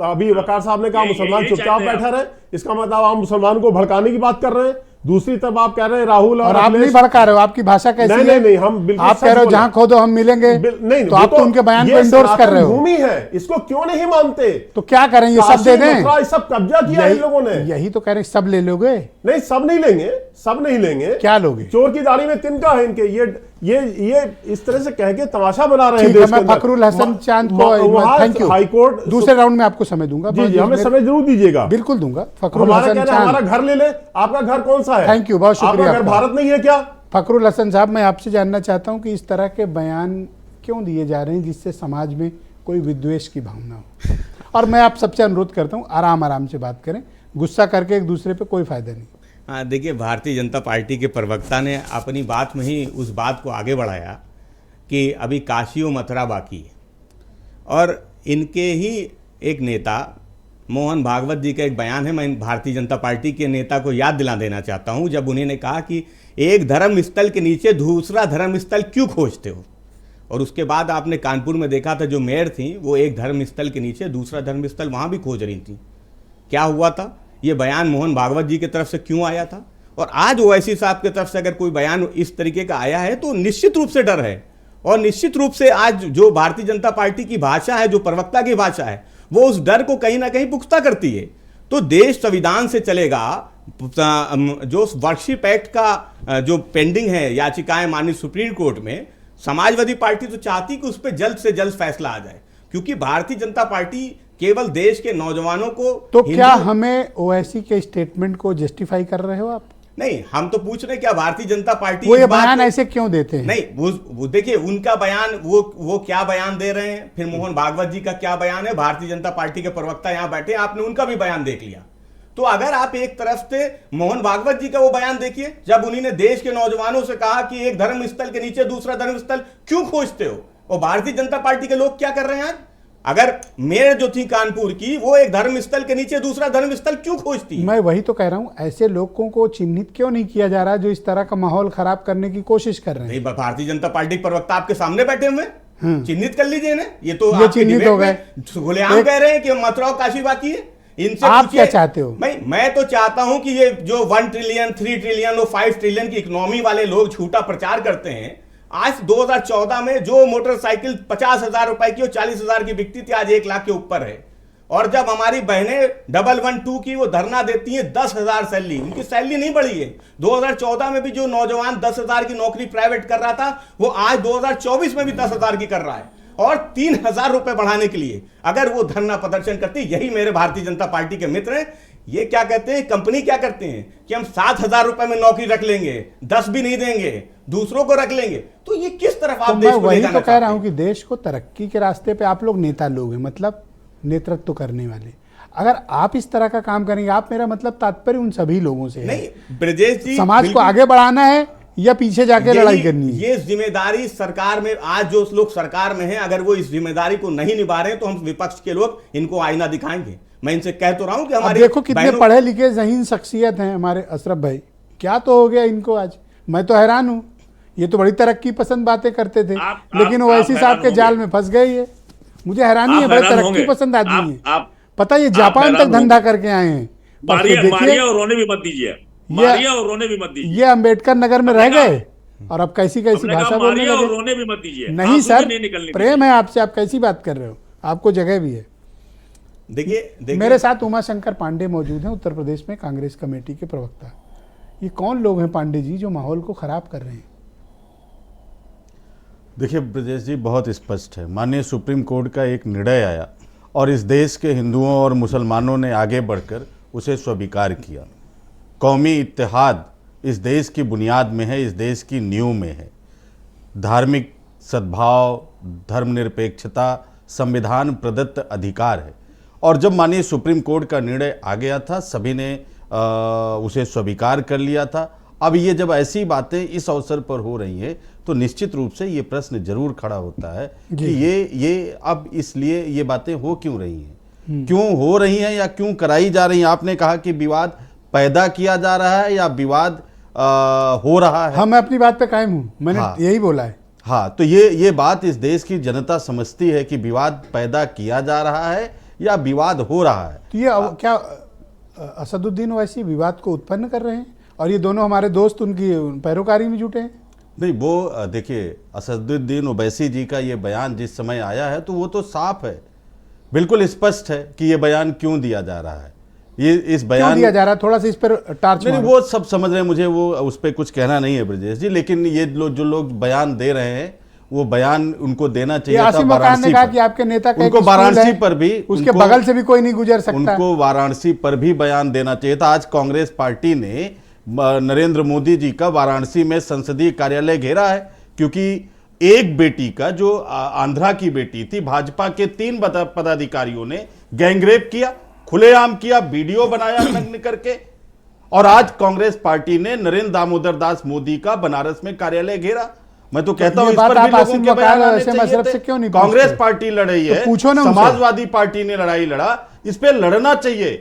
अभी वकार साहब ने कहा मुसलमान चुपचाप बैठा रहे, इसका मतलब आप मुसलमान को भड़काने की बात कर रहे हैं। दूसरी तरफ आप कह रहे हैं राहुल और आप नहीं भड़का रहे हो, आपकी भाषा कैसी है? नहीं, हम बिल्कुल आप कह रहे हो जहां खोदो हम मिलेंगे, नहीं, तो आप तो उनके बयान को इंडोर्स कर रहे हो। भूमि है, इसको क्यों नहीं मानते? तो क्या करें, ये सब दे दें? सब कब्जा किया इन लोगों ने। यही तो कह रहे हैं, सब ले लोगे? नहीं, सब नहीं लेंगे। क्या लोगे? चोर की दाढ़ी में तिनका है इनके। ये इस तरह से कह के तमाशा बना रहे हैं। मैं फखरुल हसन चांद को थैंक यू, हाईकोर्ट दूसरे राउंड में आपको समय दूंगा। जी, हमें समय जरूर दीजिएगा। बिल्कुल दूंगा। फखरुल हसन चांद, हमारा घर ले ले। आपका घर कौन सा है? थैंक यू, बहुत शुक्रिया। आपका घर भारत नहीं है क्या? फखरुल हसन साहब, मैं आपसे जानना चाहता हूं कि इस तरह के बयान क्यों दिए जा रहे हैं जिससे समाज में कोई विद्वेष की भावना हो? और मैं आप सबसे अनुरोध करता हूं, आराम से बात करें, गुस्सा करके एक दूसरे पे कोई फायदा नहीं। हाँ, देखिए, भारतीय जनता पार्टी के प्रवक्ता ने अपनी बात में ही उस बात को आगे बढ़ाया कि अभी काशी और मथुरा बाकी है। और इनके ही एक नेता मोहन भागवत जी का एक बयान है, मैं भारतीय जनता पार्टी के नेता को याद दिला देना चाहता हूं, जब उन्होंने कहा कि एक धर्म स्थल के नीचे दूसरा धर्म स्थल क्यों खोजते हो? और उसके बाद आपने कानपुर में देखा था, जो मेयर थी वो एक धर्म स्थल के नीचे दूसरा धर्म स्थल वहाँ भी खोज रही थी। क्या हुआ था? ये बयान मोहन भागवत जी की तरफ से क्यों आया था? और आज ओवैसी साहब की तरफ से अगर कोई बयान इस तरीके का आया है तो निश्चित रूप से डर है। और निश्चित रूप से आज जो भारतीय जनता पार्टी की भाषा है, जो प्रवक्ता की भाषा है, वो उस डर को कहीं ना कहीं पुख्ता करती है। तो देश संविधान से चलेगा। जो वर्कशिप एक्ट का जो पेंडिंग है याचिकाएं माननीय सुप्रीम कोर्ट में, समाजवादी पार्टी तो चाहती कि उस पर जल्द से जल्द फैसला आ जाए, क्योंकि भारतीय जनता पार्टी केवल देश के नौजवानों को। तो क्या हमें ओवैसी के स्टेटमेंट को जस्टिफाई कर रहे हो आप? नहीं, हम तो पूछ रहे क्या भारतीय जनता पार्टी वो ये बयान ऐसे क्यों देते हैं? नहीं, वो देखिए उनका बयान, वो क्या बयान दे रहे हैं, फिर मोहन भागवत जी का क्या बयान है, भारतीय जनता पार्टी के प्रवक्ता यहां बैठे, आपने उनका भी बयान देख लिया। तो अगर आप एक तरफ से मोहन भागवत जी का वो बयान देखिए, जब उन्होंने देश के नौजवानों से कहा कि एक धर्म स्थल के नीचे दूसरा धर्म स्थल क्यों खोजते हो, और भारतीय जनता पार्टी के लोग क्या कर रहे हैं आज? अगर मेयर जो थी कानपुर की, वो एक धर्म स्थल के नीचे दूसरा धर्म स्थल क्यों खोजती है? मैं वही तो कह रहा हूं, ऐसे लोगों को चिन्हित क्यों नहीं किया जा रहा जो इस तरह का माहौल खराब करने की कोशिश कर रहे हैं? भारतीय जनता पार्टी के प्रवक्ता आपके सामने बैठे हुए, चिन्हित कर लीजिए ना। ये तो ये चिन्हित हो गए, खुलेआम कह रहे हैं कि मथुरा और काशी बाकी है। इनसे आप क्या चाहते हो? मैं तो चाहता हूं कि ये जो 1 ट्रिलियन 3 ट्रिलियन और 5 ट्रिलियन की इकोनॉमी वाले लोग झूठा प्रचार करते हैं। आज 2014 में जो मोटरसाइकिल 50,000 रुपए की और 40,000 की बिकती थी, आज 1 लाख के ऊपर है। और जब हमारी बहनें 112 की वो धरना देती हैं 10,000 सैलरी, उनकी सैलरी नहीं बढ़ी है। 2014 में भी जो नौजवान 10,000 की नौकरी प्राइवेट कर रहा था, वो आज 2024 में भी 10,000 की कर रहा है। और 3,000 रुपए बढ़ाने के लिए अगर वो धरना प्रदर्शन करती, यही मेरे भारतीय जनता पार्टी के मित्र हैं, ये क्या कहते हैं, कंपनी क्या करते हैं कि हम 7,000 रुपए में नौकरी रख लेंगे, 10 भी नहीं देंगे, दूसरों को रख लेंगे। तो ये किस तरफ आप देश को ले जाना चाहते हैं? तो कह रहा हूं कि देश को तरक्की के रास्ते पे आप लोग नेता लोग हैं, मतलब नेतृत्व करने वाले। अगर आप इस तरह का काम करेंगे, आप, मेरा मतलब तात्पर्य उन सभी लोगों से नहीं, ब्रजेश जी, समाज को आगे बढ़ाना है या पीछे जाके लड़ाई करनी है? ये जिम्मेदारी सरकार में, आज जो लोग सरकार में हैं, अगर वो इस जिम्मेदारी को नहीं निभा रहे हैं तो हम विपक्ष के लोग इनको आईना दिखाएंगे। मैं इनसे कह तो रहा हूं कि हमारे देखो कितने पढ़े लिखे ज़हीन शख्सियत हैं हमारे अशरफ भाई, क्या तो हो गया इनको आज। मैं तो हैरान हूं, ये तो बड़ी तरक्की पसंद बातें करते थे, लेकिन ओवैसी साहब के जाल में फंस गए। ये मुझे हैरानी है, बड़े तरक्की पसंद आदमी है। पता ये जापान तक धंधा करके आए हैं। मारिया और रोने भी मत दीजिए। मारिए और रोने भी मत दीजिए। ये अंबेडकर नगर में रह गए और अब कैसी कैसी हमने कहा भाषा बोलने मारिए और लगे। रोने भी मत दीजिए। नहीं आंसू सर, भी नहीं निकलने प्रेम है आपसे, आप कैसी बात कर रहे हो, आपको जगह भी है। देखिए मेरे साथ उमाशंकर पांडे मौजूद हैं, उत्तर प्रदेश में कांग्रेस कमेटी के प्रवक्ता। ये कौन लोग हैं पांडे जी जो माहौल को खराब कर रहे हैं? देखिए ब्रजेश जी, बहुत स्पष्ट है। माननीय सुप्रीम कोर्ट का एक निर्णय आया और इस देश के हिंदुओं और मुसलमानों ने आगे बढ़कर उसे स्वीकार किया। कौमी इत्तेहाद इस देश की बुनियाद में है, इस देश की नींव में है। धार्मिक सद्भाव, धर्मनिरपेक्षता संविधान प्रदत्त अधिकार है। और जब माननीय सुप्रीम कोर्ट का निर्णय आ गया था, सभी ने उसे स्वीकार कर लिया था। अब ये जब ऐसी बातें इस अवसर पर हो रही हैं तो निश्चित रूप से ये प्रश्न जरूर खड़ा होता है कि ये अब इसलिए ये बातें हो क्यों रही हैं, क्यों हो रही हैं या क्यों कराई जा रही हैं। आपने कहा कि विवाद पैदा किया जा रहा है या विवाद हो रहा है। हाँ, मैं अपनी बात पे कायम हूँ, मैंने यही बोला है। हाँ, तो ये बात इस देश की जनता समझती है कि विवाद पैदा किया जा रहा है या विवाद हो रहा है। तो ये क्या असदुद्दीन ओवैसी विवाद को उत्पन्न कर रहे हैं और ये दोनों हमारे दोस्त उनकी पैरोकारी में जुटे हैं? नहीं, वो देखिए, असदुद्दीन ओवैसी जी का ये बयान जिस समय आया है तो वो तो साफ है, बिल्कुल स्पष्ट है कि ये बयान क्यों दिया जा रहा है। ये इस बयान क्यों दिया जा रहा है, थोड़ा सा इस पर टार्च नहीं, मारो। वो सब समझ रहे हैं, मुझे वो उस पर कुछ कहना नहीं है ब्रजेश जी। लेकिन ये जो लोग बयान दे रहे हैं वो बयान उनको देना चाहिए था वाराणसी पर। कि आपके नेता का उनको वाराणसी पर भी, उसके बगल से भी कोई नहीं गुजर सकता, उनको वाराणसी पर भी बयान देना चाहिए था। आज कांग्रेस पार्टी ने नरेंद्र मोदी जी का वाराणसी में संसदीय कार्यालय घेरा है क्योंकि एक बेटी का, जो आंध्रा की बेटी थी, भाजपा के 3 पदाधिकारियों ने गैंगरेप किया, खुलेआम किया, वीडियो बनाया नग्न करके। और आज कांग्रेस पार्टी ने नरेंद्र दामोदर दास मोदी का बनारस में कार्यालय घेरा। मैं तो कहता हूं इस पर भी लोगों के बयान आने चाहिए थे। कांग्रेस पार्टी लड़ रही है, समाजवादी पार्टी ने लड़ाई लड़ा, इस पे लड़ना चाहिए।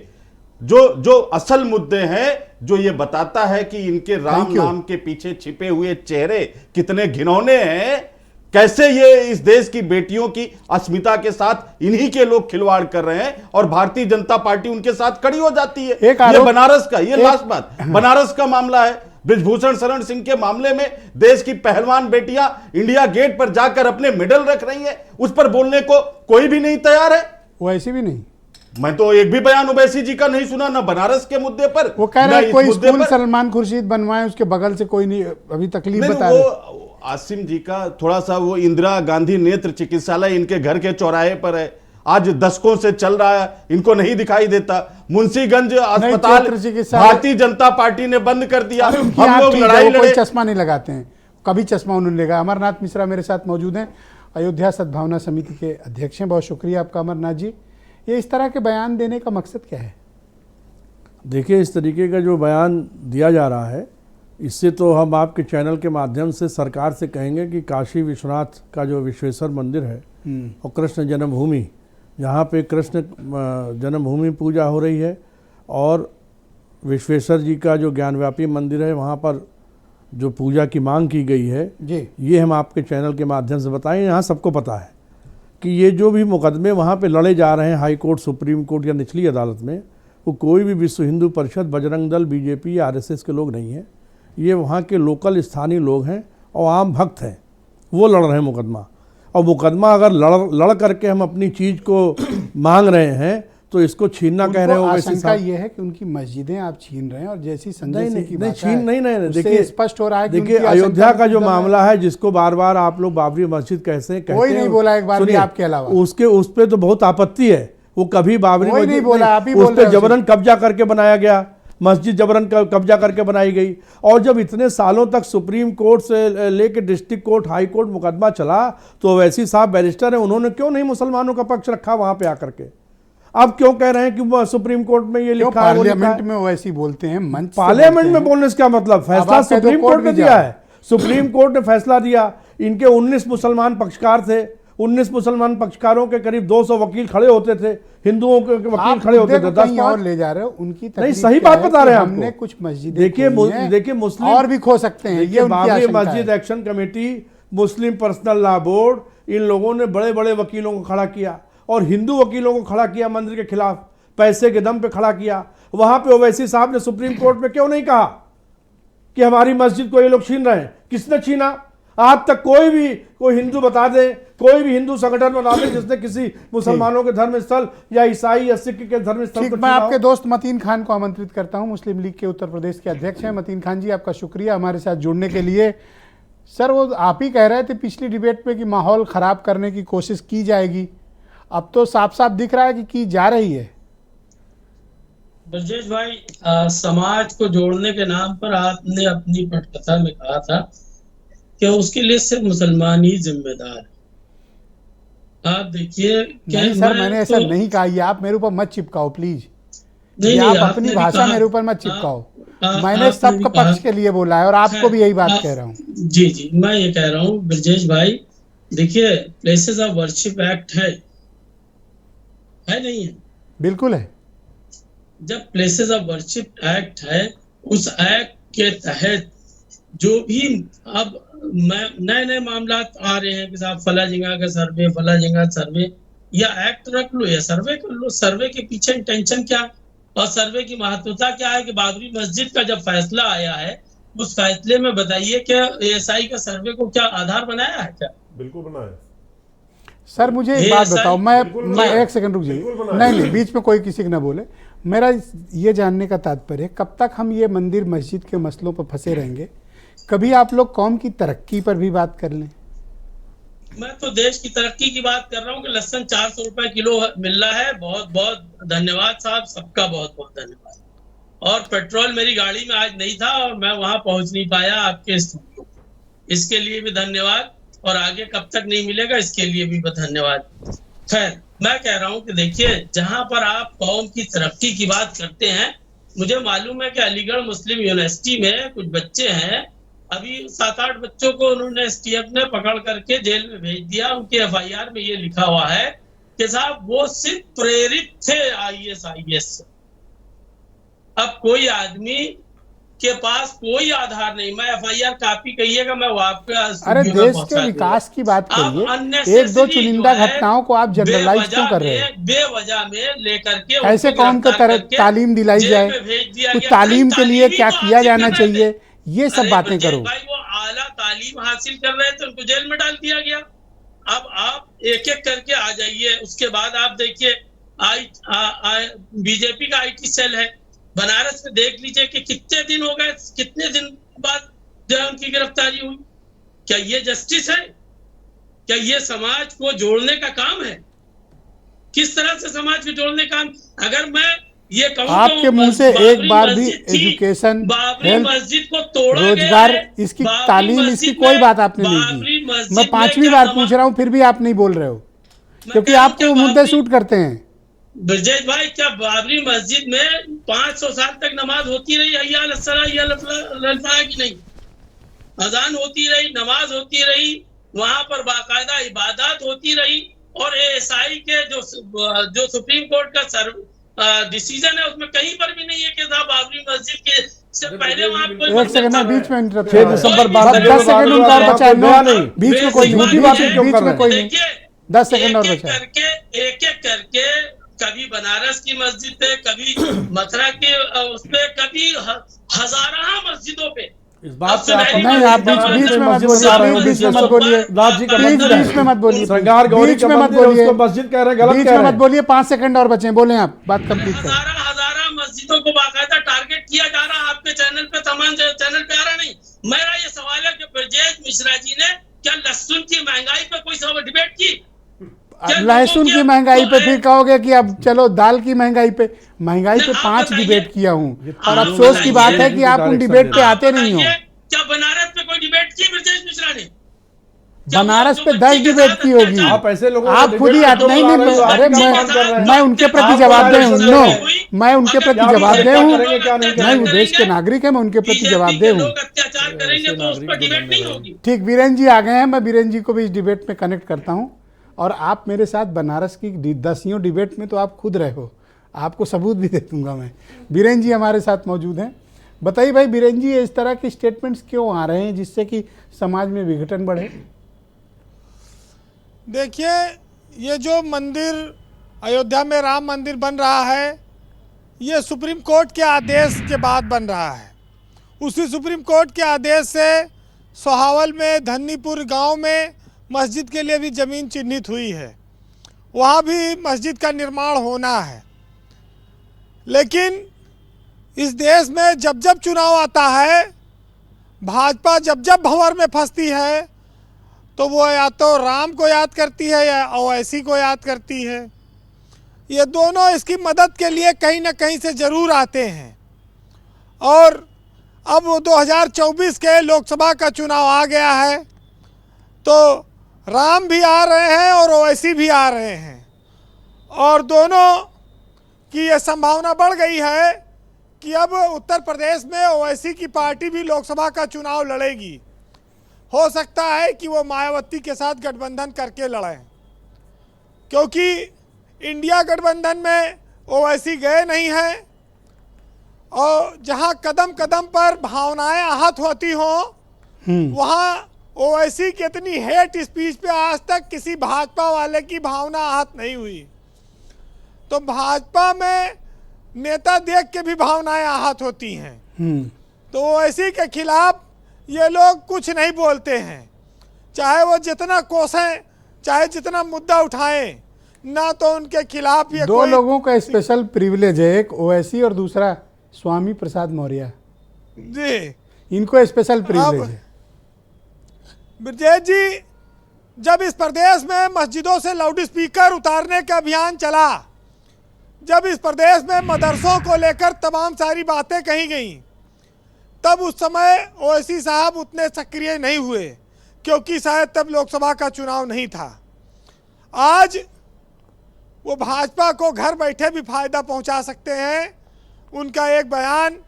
जो असल मुद्दे हैं, जो ये बताता है कि इनके राम नाम के पीछे छिपे हुए चेहरे कितने घिनौने हैं, कैसे ये इस देश की बेटियों की अस्मिता के साथ इन्हीं के लोग खिलवाड़ कर रहे हैं और भारतीय जनता पार्टी उनके साथ खड़ी हो जाती है। ये बनारस का, ये लास्ट बात, बनारस का मामला है। बृजभूषण शरण सिंह के मामले में देश की पहलवान बेटियां इंडिया गेट पर जाकर अपने मेडल रख रही हैं, उस पर बोलने को कोई भी नहीं तैयार है। ओवैसी भी नहीं, मैं तो एक भी बयान ओवैसी जी का नहीं सुना, ना बनारस के मुद्दे पर। वो कह रहे हैं कोई स्कूल सलमान खुर्शीद बनवाए, उसके बगल से कोई नहीं अभी तकलीफ बता रहे। आसिम जी का थोड़ा सा वो इंदिरा गांधी नेत्र चिकित्सालय इनके घर के चौराहे पर है, आज दशकों से चल रहा है, इनको नहीं दिखाई देता। मुंशीगंज अस्पताल भारतीय जनता पार्टी ने बंद कर दिया। हम लोग लड़ाई लड़े, कोई चश्मा नहीं लगाते हैं, कभी चश्मा उन्होंने लगाया। अमरनाथ मिश्रा मेरे साथ मौजूद हैं, अयोध्या सद्भावना समिति के अध्यक्ष हैं। बहुत शुक्रिया आपका अमरनाथ जी। ये इस तरह के बयान देने का मकसद क्या है? देखिए, इस तरीके का जो बयान दिया जा रहा है, इससे तो हम आपके चैनल के माध्यम से सरकार से कहेंगे कि काशी विश्वनाथ का जो विश्वेश्वर मंदिर है और कृष्ण जन्मभूमि, जहाँ पे कृष्ण जन्मभूमि पूजा हो रही है, और विश्वेश्वर जी का जो ज्ञानव्यापी मंदिर है, वहाँ पर जो पूजा की मांग की गई है जी, ये हम आपके चैनल के माध्यम से बताएं। यहाँ सबको पता है कि ये जो भी मुकदमे वहाँ पे लड़े जा रहे हैं हाई कोर्ट, सुप्रीम कोर्ट या निचली अदालत में, वो कोई भी विश्व हिंदू परिषद, बजरंग दल, बीजेपी या आरएसएस के लोग नहीं हैं। ये वहाँ के लोकल स्थानीय लोग हैं और आम भक्त हैं, वो लड़ रहे हैं मुकदमा। और मुकदमा अगर लड़ करके हम अपनी चीज़ को मांग रहे हैं तो इसको छीनना कह रहे हो। आशंका ये है कि उनकी मस्जिदें आप छीन रहे हैं और जैसी संजय सिंह की बात छीन नहीं, देखिए स्पष्ट हो रहा है। देखिए, अयोध्या का जो मामला है, जिसको बार बार आप लोग बाबरी मस्जिद कहते हैं, कोई नहीं बोला एक बार भी आपके अलावा, उस पे तो बहुत आपत्ति है। वो कभी बाबरी मस्जिद नहीं बोला, आप ही उस पे जबरन कब्जा करके बनाया गया, मस्जिद जबरन कब्जा करके बनाई गई। और जब इतने सालों तक सुप्रीम कोर्ट से लेके डिस्ट्रिक्ट कोर्ट, हाई कोर्ट मुकदमा चला, तो ओवैसी साहब बैरिस्टर हैं, उन्होंने क्यों नहीं मुसलमानों का पक्ष रखा वहां पे आकर के? अब क्यों कह रहे हैं कि सुप्रीम कोर्ट में ये लिखा है? पार्लियामेंट में वैसे बोलते हैं, मंच पार्लियामेंट में बोलने से क्या मतलब? फैसला सुप्रीम कोर्ट ने दिया है, सुप्रीम कोर्ट ने फैसला दिया। इनके 19 मुसलमान पक्षकार थे, 19 मुसलमान पक्षकारों के करीब 200 वकील खड़े होते थे, हिंदुओं के वकील खड़े होते थे। 10 और ले जा रहे हो उनकी नहीं, सही बात बता रहे हैं हमने कुछ मस्जिद देखिए मुस्लिम और भी खो सकते हैं। ये बाबरी मस्जिद एक्शन कमेटी, मुस्लिम पर्सनल लॉ बोर्ड, इन लोगों ने बड़े बड़े वकीलों को खड़ा किया और हिंदू वकीलों को खड़ा किया मंदिर के खिलाफ। पैसे के दम पे खड़ा किया। वहां पे ओवैसी साहब ने सुप्रीम कोर्ट में क्यों नहीं कहा कि हमारी मस्जिद को ये लोग छीन रहे हैं? किसने छीना? आज तक कोई हिंदू बता दे, कोई भी हिंदू संगठन बता दे जिसने किसी मुसलमानों के धर्म स्थल या ईसाई या सिख के धर्म स्थल को मैं आपके दोस्त मतीन खान को आमंत्रित करता हूं, मुस्लिम लीग के उत्तर प्रदेश के अध्यक्ष हैं। मतीन खान जी, आपका शुक्रिया हमारे साथ जुड़ने के लिए। सर, वो आप ही कह रहे थे पिछली डिबेट में कि माहौल खराब करने की कोशिश की जाएगी, अब तो साफ साफ दिख रहा है कि जा रही है। ब्रजेश भाई, समाज को जोड़ने के नाम पर आपने अपनी पटकथा में कहा था कि उसके लिए सिर्फ मुसलमान ही जिम्मेदार है। आप देखिए, नहीं सर, मैंने ऐसा नहीं कहा। ये आप मेरे ऊपर मत चिपकाओ प्लीज। नहीं, आप अपनी भाषा मेरे ऊपर मत चिपकाओ। मैंने सबका पक्ष के लिए बोला है और आपको भी यही बात कह रहा हूँ। जी जी, मैं ये कह रहा हूँ ब्रजेश भाई, देखिए प्लेसेस ऑफ वर्शिप एक्ट है नहीं है? बिल्कुल है। जब प्लेसेस ऑफ वर्शिप एक्ट है, उस एक्ट के तहत जो भी अब नए नए मामला आ रहे हैं कि साहब फला जगह का सर्वे, फला जगह सर्वे, या एक्ट रख लो या सर्वे कर लो। सर्वे के पीछे इंटेंशन क्या और सर्वे की महत्वता क्या है? कि बाबरी मस्जिद का जब फैसला आया है, उस फैसले में बताइए क्या एएसआई का सर्वे को क्या आधार बनाया है क्या? बिल्कुल बनाया। सर मुझे एक बात बताओ, मैं एक सेकंड रुक जाइए। नहीं, बीच में कोई किसी को ना बोले। मेरा ये जानने का तात्पर्य, कब तक हम ये मंदिर मस्जिद के मसलों पर फंसे रहेंगे? कभी आप लोग कौम की तरक्की पर भी बात कर लें। मैं तो देश की तरक्की की बात कर रहा हूँ कि लहसुन 400 रुपए किलो मिल रहा है। बहुत बहुत धन्यवाद साहब, सबका बहुत बहुत धन्यवाद। और पेट्रोल मेरी गाड़ी में आज नहीं था और मैं वहां पहुंच नहीं पाया आपके स्टूडियो, इसके लिए भी धन्यवाद। और आगे कब तक नहीं मिलेगा, इसके लिए भी धन्यवाद। खैर, मैं कह रहा हूं कि देखिए, जहां पर आप कौम की तरक्की की बात करते हैं, मुझे मालूम है कि अलीगढ़ मुस्लिम यूनिवर्सिटी में कुछ बच्चे हैं, अभी 7-8 बच्चों को उन्होंने एसटीएफ ने पकड़ करके जेल में भेज दिया। उनके एफआईआर में ये लिखा हुआ है कि साहब वो सिर्फ प्रेरित थे आईएसआईएस से। अब कोई आदमी के पास कोई आधार नहीं, मैं एफआईआर कॉपी कहिएगा, मैं आपका अरे देश के विकास की बात करिए, एक दो चुनिंदा घटनाओं को आप जनरलाइज क्यों कर रहे हैं? बेवजह में लेकर के ऐसे कौन को तालीम दिलाई जाए, कुछ तालीम के लिए क्या किया जाना चाहिए, ये सब बातें करो। भाई वो आला तालीम हासिल कर रहे थे, उनको जेल में डाल दिया गया। अब आप एक एक करके आ जाइए। उसके बाद आप देखिए, बीजेपी का आईटी सेल है बनारस में, देख लीजिए कि कितने दिन हो गए, कितने दिन बाद जो है उनकी गिरफ्तारी हुई। क्या ये जस्टिस है? क्या ये समाज को जोड़ने का काम है? किस तरह से समाज को जोड़ने का काम? अगर मैं ये कहूं, आपके मुंह से एक बार भी एजुकेशन, मस्जिद को तोड़ा, रोजगार, इसकी तालीम, इसकी कोई बात आपने नहीं की। मैं 5वीं बार पूछ रहा हूं, फिर भी आप नहीं बोल रहे हो, क्योंकि आपको वो मुद्दे सूट करते हैं। ब्रजेश भाई, क्या बाबरी मस्जिद में 500 साल तक नमाज होती रही? हय्या अलस सलाह की नहीं, अजान होती रही, नमाज होती रही, वहां पर बाकायदा इबादत होती रही। और एएसआई के जो सुप्रीम कोर्ट का डिसीजन है, उसमें कहीं पर भी नहीं है कि साहब बाबरी मस्जिद के से पहले वहां कोई, एक सेकंड में बीच में 6 दिसंबर 10 सेकंड उनका और बचा है। बीच में कोई झूठी बातें क्यों कर रहे हैं? कोई नहीं, 10 सेकंड और बचा है। एक एक करके कभी बनारस की मस्जिद पे, कभी मथुरा के उस पे, कभी हजारा मस्जिदों पे। इस बात से आप नहीं, आप बीच में मत बोलिए, बीच में मत बोलिए, बीच में मत बोलिए, श्रृंगार गौरी का मंदिर है, उसको मस्जिद कह रहे हैं, गलत कह रहे हैं। मत बोलिए, 5 सेकंड और बचे, बोले आप, बात कंप्लीट करें। हजारा मस्जिदों को बाकायदा टारगेट किया जा रहा है आपके चैनल पे, तमाम चैनल पे आ रहा नहीं। मेरा ये सवाल है कि ब्रजेश मिश्रा जी ने क्या लहसुन की महंगाई पे कोई डिबेट की? लहसुन की महंगाई पे फिर कहोगे कि अब चलो दाल की महंगाई पे 5 डिबेट किया हूँ, और अफसोस की बात है कि आप उन डिबेट पे आते नहीं हो। क्या बनारस पे कोई डिबेट की ब्रजेश मिश्रा ने? बनारस पे 10 डिबेट की होगी। आप ऐसे लोगों, आप खुद ही आते नहीं। अरे मैं उनके प्रति जवाबदेह हूँ। नो, मैं उनके प्रति जवाबदेह हूँ। मैं वो देश के नागरिक है, मैं उनके प्रति जवाबदेह हूँ। अत्याचार करेंगे तो उस पर डिबेट नहीं होगी। ठीक, वीरेन जी आ गए हैं, मैं वीरेन जी को भी इस डिबेट में कनेक्ट करता हूँ। और आप मेरे साथ बनारस की 10 डिबेट में तो आप खुद रहे हो, आपको सबूत भी दे दूंगा मैं। बीरेन जी हमारे साथ मौजूद हैं। बताइए भाई बीरेन जी, इस तरह के स्टेटमेंट्स क्यों आ रहे हैं जिससे कि समाज में विघटन बढ़े? देखिए, ये जो मंदिर अयोध्या में राम मंदिर बन रहा है, ये सुप्रीम कोर्ट के आदेश के बाद बन रहा है। उसी सुप्रीम कोर्ट के आदेश से सोहावल में, धन्नीपुर गांव में मस्जिद के लिए भी ज़मीन चिन्हित हुई है, वहाँ भी मस्जिद का निर्माण होना है। लेकिन इस देश में जब जब चुनाव आता है, भाजपा जब जब भंवर में फंसती है तो वो या तो राम को याद करती है या ओवैसी को याद करती है। ये दोनों इसकी मदद के लिए कहीं ना कहीं से ज़रूर आते हैं। और अब वो 2024 के लोकसभा का चुनाव आ गया है तो राम भी आ रहे हैं और ओवैसी भी आ रहे हैं, और दोनों की ये संभावना बढ़ गई है कि अब उत्तर प्रदेश में ओवैसी की पार्टी भी लोकसभा का चुनाव लड़ेगी। हो सकता है कि वो मायावती के साथ गठबंधन करके लड़ें, क्योंकि इंडिया गठबंधन में ओवैसी गए नहीं हैं, और जहां कदम कदम पर भावनाएं आहत होती हों वहां ओवैसी की इतनी हेट स्पीच पे आज तक किसी भाजपा वाले की भावना आहत नहीं हुई। तो भाजपा में नेता देख के भी भावनाएं आहत होती हैं। तो ओवैसी के खिलाफ ये लोग कुछ नहीं बोलते हैं, चाहे वो जितना कोसें, चाहे जितना मुद्दा उठाएं, ना तो उनके खिलाफ ये दो लोगों का स्पेशल प्रिविलेज है, एक ओवैसी और दूसरा स्वामी प्रसाद मौर्य जी, इनको स्पेशल प्रिविलेज है। ब्रजेश जी, जब इस प्रदेश में मस्जिदों से लाउड स्पीकर उतारने का अभियान चला, जब इस प्रदेश में मदरसों को लेकर तमाम सारी बातें कही गई, तब उस समय ओवैसी साहब उतने सक्रिय नहीं हुए, क्योंकि शायद तब लोकसभा का चुनाव नहीं था। आज वो भाजपा को घर बैठे भी फायदा पहुंचा सकते हैं। उनका एक बयान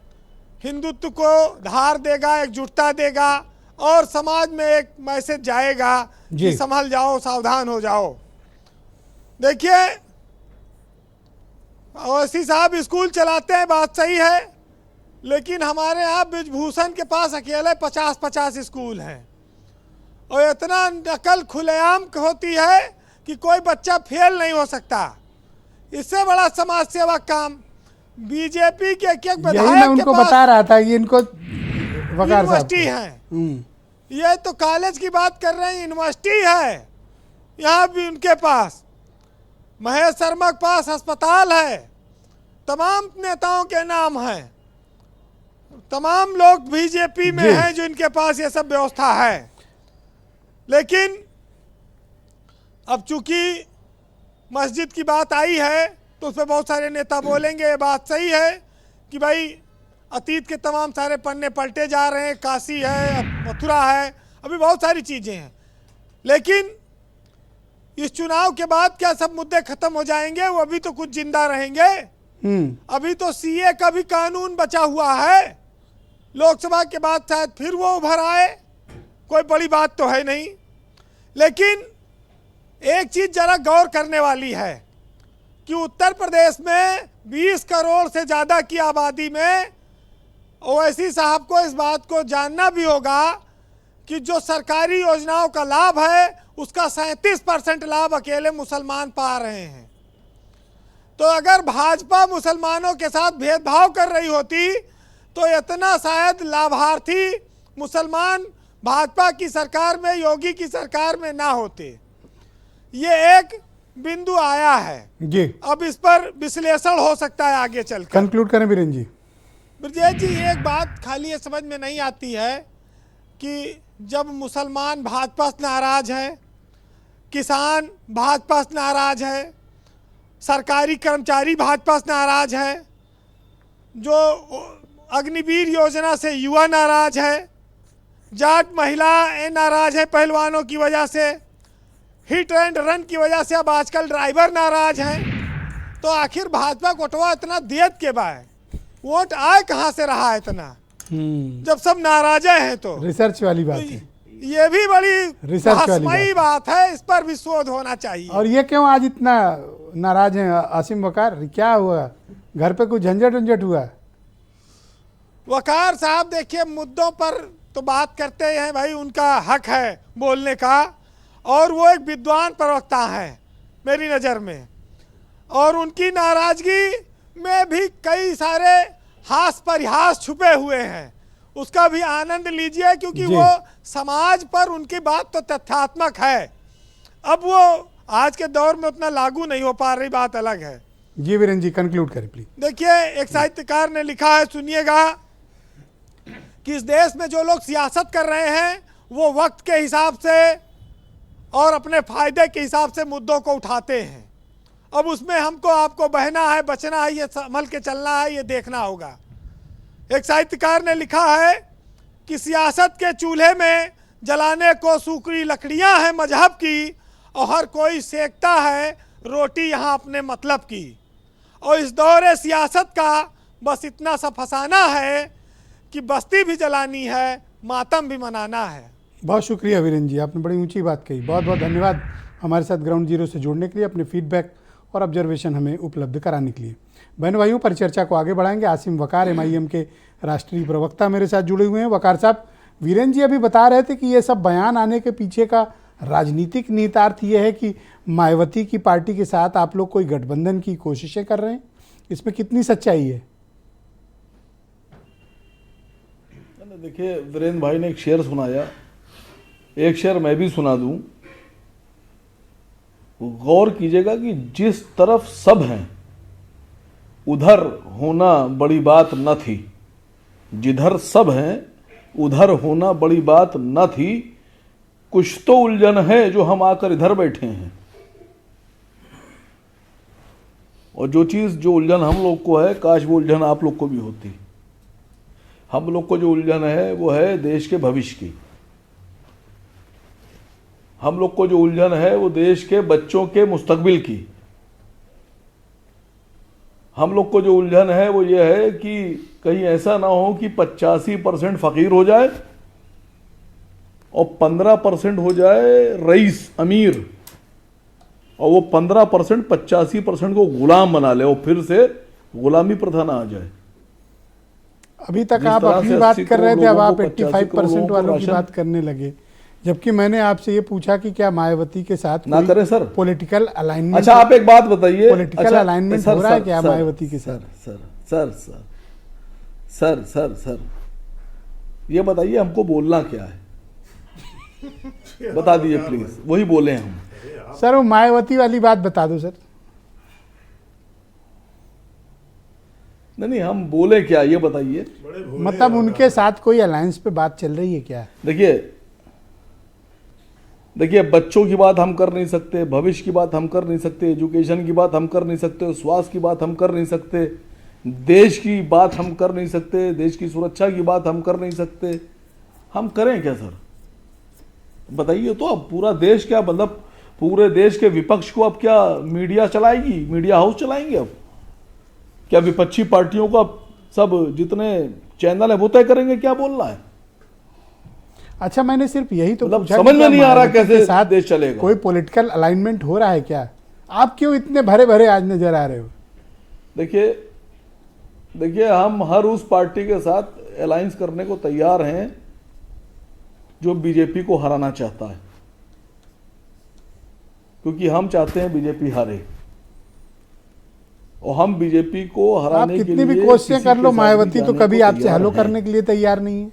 हिंदुत्व को धार देगा, एकजुटता देगा, और समाज में एक मैसेज जाएगा कि संभल जाओ, सावधान हो जाओ। देखिए, ओवैसी साहब स्कूल चलाते हैं, बात सही है, लेकिन हमारे यहाँ ब्रिजभूषण के पास अकेले 50-50 स्कूल हैं, और इतना नकल खुलेआम होती है कि कोई बच्चा फेल नहीं हो सकता। इससे बड़ा समाज सेवा काम बीजेपी के एक विधायक मैं उनको बता रहा था, ये इनको यूनिवर्सिटी है, ये तो कॉलेज की बात कर रहे हैं, यूनिवर्सिटी है यहाँ भी उनके पास, महेश शर्मा के पास अस्पताल है, तमाम नेताओं के नाम हैं, तमाम लोग बीजेपी में हैं जो इनके पास ये सब व्यवस्था है। लेकिन अब चूंकि मस्जिद की बात आई है तो उस पर बहुत सारे नेता बोलेंगे। ये बात सही है कि भाई अतीत के तमाम सारे पन्ने पलटे जा रहे हैं, काशी है, मथुरा है, अभी बहुत सारी चीज़ें हैं। लेकिन इस चुनाव के बाद क्या सब मुद्दे खत्म हो जाएंगे? वो अभी तो कुछ जिंदा रहेंगे। अभी तो सीए का भी कानून बचा हुआ है, लोकसभा के बाद शायद फिर वो उभर आए, कोई बड़ी बात तो है नहीं। लेकिन एक चीज जरा गौर करने वाली है कि उत्तर प्रदेश में 20 करोड़ से ज़्यादा की आबादी में ओवैसी साहब को इस बात को जानना भी होगा कि जो सरकारी योजनाओं का लाभ है उसका 37% लाभ अकेले मुसलमान पा रहे हैं। तो अगर भाजपा मुसलमानों के साथ भेदभाव कर रही होती तो इतना शायद लाभार्थी मुसलमान भाजपा की सरकार में, योगी की सरकार में ना होते। ये एक बिंदु आया है जी, अब इस पर विश्लेषण हो सकता है आगे चलकर। कंक्लूड करें बीरेन जी। ब्रजेश जी, एक बात खाली ये समझ में नहीं आती है कि जब मुसलमान भाजपा से नाराज है, किसान भाजपा से नाराज है, सरकारी कर्मचारी भाजपा से नाराज है, जो अग्निवीर योजना से युवा नाराज है, जाट महिला नाराज है पहलवानों की वजह से, हिट एंड रन की वजह से अब आजकल ड्राइवर नाराज हैं, तो आखिर भाजपा कोटवा इतना देत के बाद वोट आए कहाँ से रहा है इतना, जब सब नाराज हैं? तो रिसर्च वाली बात है, ये भी बड़ी रिसर्च वाली बात है, इस पर भी शोध होना चाहिए। और ये क्यों आज इतना नाराज हैं आसिम वकार? क्या हुआ, घर पे कुछ झंझट वंझट हुआ? वकार साहब देखिए, मुद्दों पर तो बात करते हैं भाई, उनका हक है बोलने का, और वो एक विद्वान प्रवक्ता है मेरी नज़र में। और उनकी नाराजगी में भी कई सारे हास परिहास छुपे हुए हैं, उसका भी आनंद लीजिए, क्योंकि वो समाज पर उनकी बात तो तथ्यात्मक है। अब वो आज के दौर में उतना लागू नहीं हो पा रही, बात अलग है। जी वीरेंद्र जी, कंक्लूड करें प्लीज। देखिए, एक साहित्यकार ने लिखा है, सुनिएगा, कि इस देश में जो लोग सियासत कर रहे हैं वो वक्त के हिसाब से और अपने फायदे के हिसाब से मुद्दों को उठाते हैं। अब उसमें हमको आपको बहना है, बचना है, ये संभल के चलना है, ये देखना होगा। एक साहित्यकार ने लिखा है कि सियासत के चूल्हे में जलाने को सूखी लकड़ियां हैं मजहब की, और हर कोई सेकता है रोटी यहाँ अपने मतलब की। और इस दौरे सियासत का बस इतना सा फसाना है कि बस्ती भी जलानी है, मातम भी मनाना है। बहुत शुक्रिया वीरेंद्र जी, आपने बड़ी ऊंची बात कही। बहुत बहुत धन्यवाद हमारे साथ ग्राउंड जीरो से जुड़ने के लिए, अपने फीडबैक और ऑब्जर्वेशन हमें उपलब्ध कराने के लिए। बहन भाइयों, परिचर्चा को आगे बढ़ाएंगे। आसिम वकार MIM के राष्ट्रीय प्रवक्ता मेरे साथ जुड़े हुए हैं। वकार साहब, वीरेंद्र जी अभी बता रहे थे कि ये सब बयान आने के पीछे का राजनीतिक निहितार्थ ये है कि मायावती की पार्टी के साथ आप लोग कोई गठबंधन की कोशिशें कर रहे हैं, इसमें कितनी सच्चाई है? देखिए, वीरेंद्र भाई ने एक शेर सुनाया, एक शेर मैं भी सुना दूं। गौर कीजिएगा कि जिस तरफ सब हैं उधर होना बड़ी बात न थी, जिधर सब हैं उधर होना बड़ी बात न थी, कुछ तो उलझन है जो हम आकर इधर बैठे हैं। और जो उलझन हम लोग को है, काश वो उलझन आप लोग को भी होती। हम लोग को जो उलझन है वो है देश के भविष्य की। हम लोग को जो उलझन है वो देश के बच्चों के मुस्तकबिल की। हम लोग को जो उलझन है वो ये है कि कहीं ऐसा ना हो कि 85% फकीर हो जाए और 15% हो जाए रईस अमीर, और वो 15% 85% को गुलाम बना ले और फिर से गुलामी प्रथा ना आ जाए। अभी तक आप अपनी बात कर रहे थे, अब आप 85% वालों की बात करने लगे, जबकि मैंने आपसे ये पूछा कि क्या मायावती के साथ ना करें सर पॉलिटिकल अलाइनमेंट। अच्छा, आप एक बात बताइए, पॉलिटिकल अलाइनमेंट हो रहा है क्या मायावती के साथ? सर ये बताइए, हमको बोलना क्या है? बता दीजिए प्लीज, वही बोले हम। सर, वो मायावती वाली बात बता दो सर। नहीं, हम बोले क्या ये बताइए। मतलब उनके साथ कोई अलायंस पे बात चल रही है क्या? देखिए, बच्चों की बात हम कर नहीं सकते, भविष्य की बात हम कर नहीं सकते, एजुकेशन की बात हम कर नहीं सकते, स्वास्थ्य की बात हम कर नहीं सकते, देश की बात हम कर नहीं सकते, देश की सुरक्षा की बात हम कर नहीं सकते। हम करें क्या सर? बताइए तो। अब पूरा देश क्या, मतलब पूरे देश के विपक्ष को अब क्या मीडिया चलाएगी, मीडिया हाउस चलाएंगे? अब क्या विपक्षी पार्टियों को अब सब जितने चैनल है वो तय करेंगे क्या बोलना है? अच्छा, मैंने सिर्फ यही तो मतलब समझ में नहीं आ रहा कैसे साथ देश चलेगा। कोई पॉलिटिकल अलाइनमेंट हो रहा है क्या? आप क्यों इतने भरे भरे आज नजर आ रहे हो? देखिए, हम हर उस पार्टी के साथ अलायंस करने को तैयार हैं जो बीजेपी को हराना चाहता है, क्योंकि हम चाहते हैं बीजेपी हारे, और हम बीजेपी को हराने के लिए कितनी भी कोशिशें कर लो, मायावती तो कभी आपसे हलो करने के लिए तैयार नहीं है।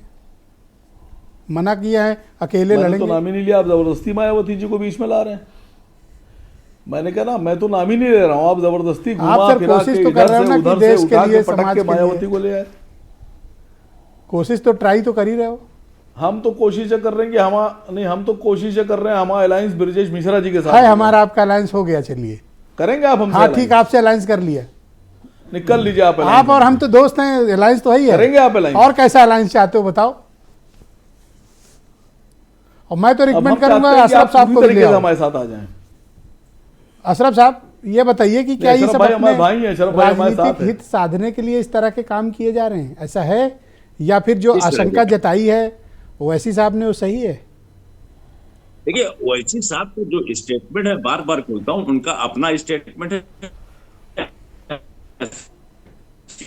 मना किया है, अकेले लड़ेंगे। तो नाम ही नहीं लिया, आप जबरदस्ती मायावती जी को बीच में ला रहे हैं। मैंने कहा ना, मैं तो नाम ही नहीं ले रहा हूं, आप जबरदस्ती घुमा फिरा के इधर से उधर से उठा के पटक के मायावती को ले आए। कोशिश तो ट्राई तो कर ही रहे हो। हम तो कोशिशें कर रहे हैं कि हम तो कोशिशें कर रहे हैं हमारा अलायंस ब्रजेश मिश्रा जी के साथ है। हमारा आपका अलायंस हो गया, चलिए करेंगे आप हमसे? हाँ ठीक, आपसे अलायंस कर लिया, निकल लीजिए आप और हम तो दोस्त हैं, अलायंस तो है ही है। करेंगे आप अलायंस? और कैसा अलायंस चाहते हो बताओ? और मैं तो रिकमेंड करूंगा अशरफ साहब को भी ले आओ, हमारे साथ आ जाएं। अशरफ साहब, ये बताइए कि क्या ये सब राजनीतिक हित साधने के लिए इस तरह के काम किए जा रहे हैं, ऐसा है? या फिर जो आशंका जताई है ओवैसी साहब ने वो सही है? देखिए, ओवैसी साहब का जो स्टेटमेंट है, बार बार बोलता हूं, उनका अपना स्टेटमेंट है,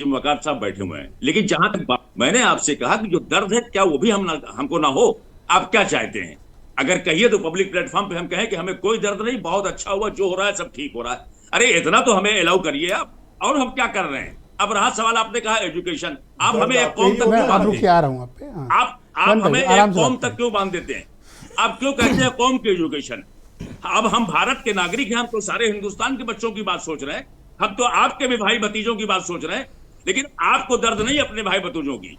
वकार साहब बैठे हुए हैं। लेकिन जहां तक मैंने आपसे कहा कि जो दर्द है क्या वो भी हमको ना हो, आप क्या चाहते हैं? अगर कहिए तो पब्लिक प्लेटफॉर्म पे हम कहें कि हमें कोई दर्द नहीं, बहुत अच्छा हुआ, जो हो रहा है सब ठीक हो रहा है। अरे इतना तो हमें अलाउ करिए आप। और हम क्या कर रहे हैं? अब रहा सवाल, आपने कहा एजुकेशन, आप हमें एक कौम तक क्यों बांध देते हैं? आ रहा हूं आप पे। हाँ। आप हमें एक कौम तक क्यों बांध देते हैं? आप क्यों कहते हैं कौम की एजुकेशन? अब हम भारत के नागरिक हैं, हम तो सारे हिंदुस्तान के बच्चों की बात सोच रहे हैं, हम तो आपके भी भाई भतीजों की बात सोच रहे हैं, लेकिन आपको दर्द नहीं अपने भाई भतीजों की।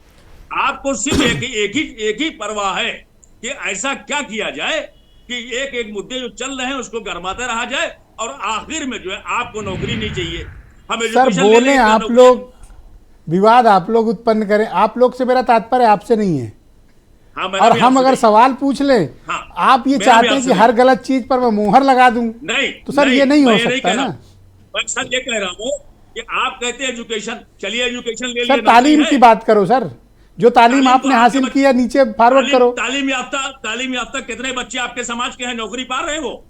आपको सिर्फ एक ही परवाह है कि ऐसा क्या किया जाए कि एक एक मुद्दे जो चल रहे हैं उसको गरमाते रहा जाए, और आखिर में जो है आपको नौकरी नहीं चाहिए, हम सर एजुकेशन बोले आप लोग विवाद आप लोग उत्पन्न करें, आप लोग से मेरा तात्पर्य आपसे नहीं है। हाँ, और हम अगर सवाल पूछ लें, हाँ, आप ये चाहते हैं कि हर गलत चीज पर मैं मोहर लगा दूं, नहीं तो सर ये नहीं हो सकता ना। मैं सर ये कह रहा हूँ कि आप कहते हैं एजुकेशन, चलिए एजुकेशन ले सर तालीम की बात करो सर, जो तालीम आपने हासिल की है नीचे फॉरवर्ड करो। तालीम याफ्ता कितने बच्चे आपके समाज के हैं नौकरी पा रहे हो?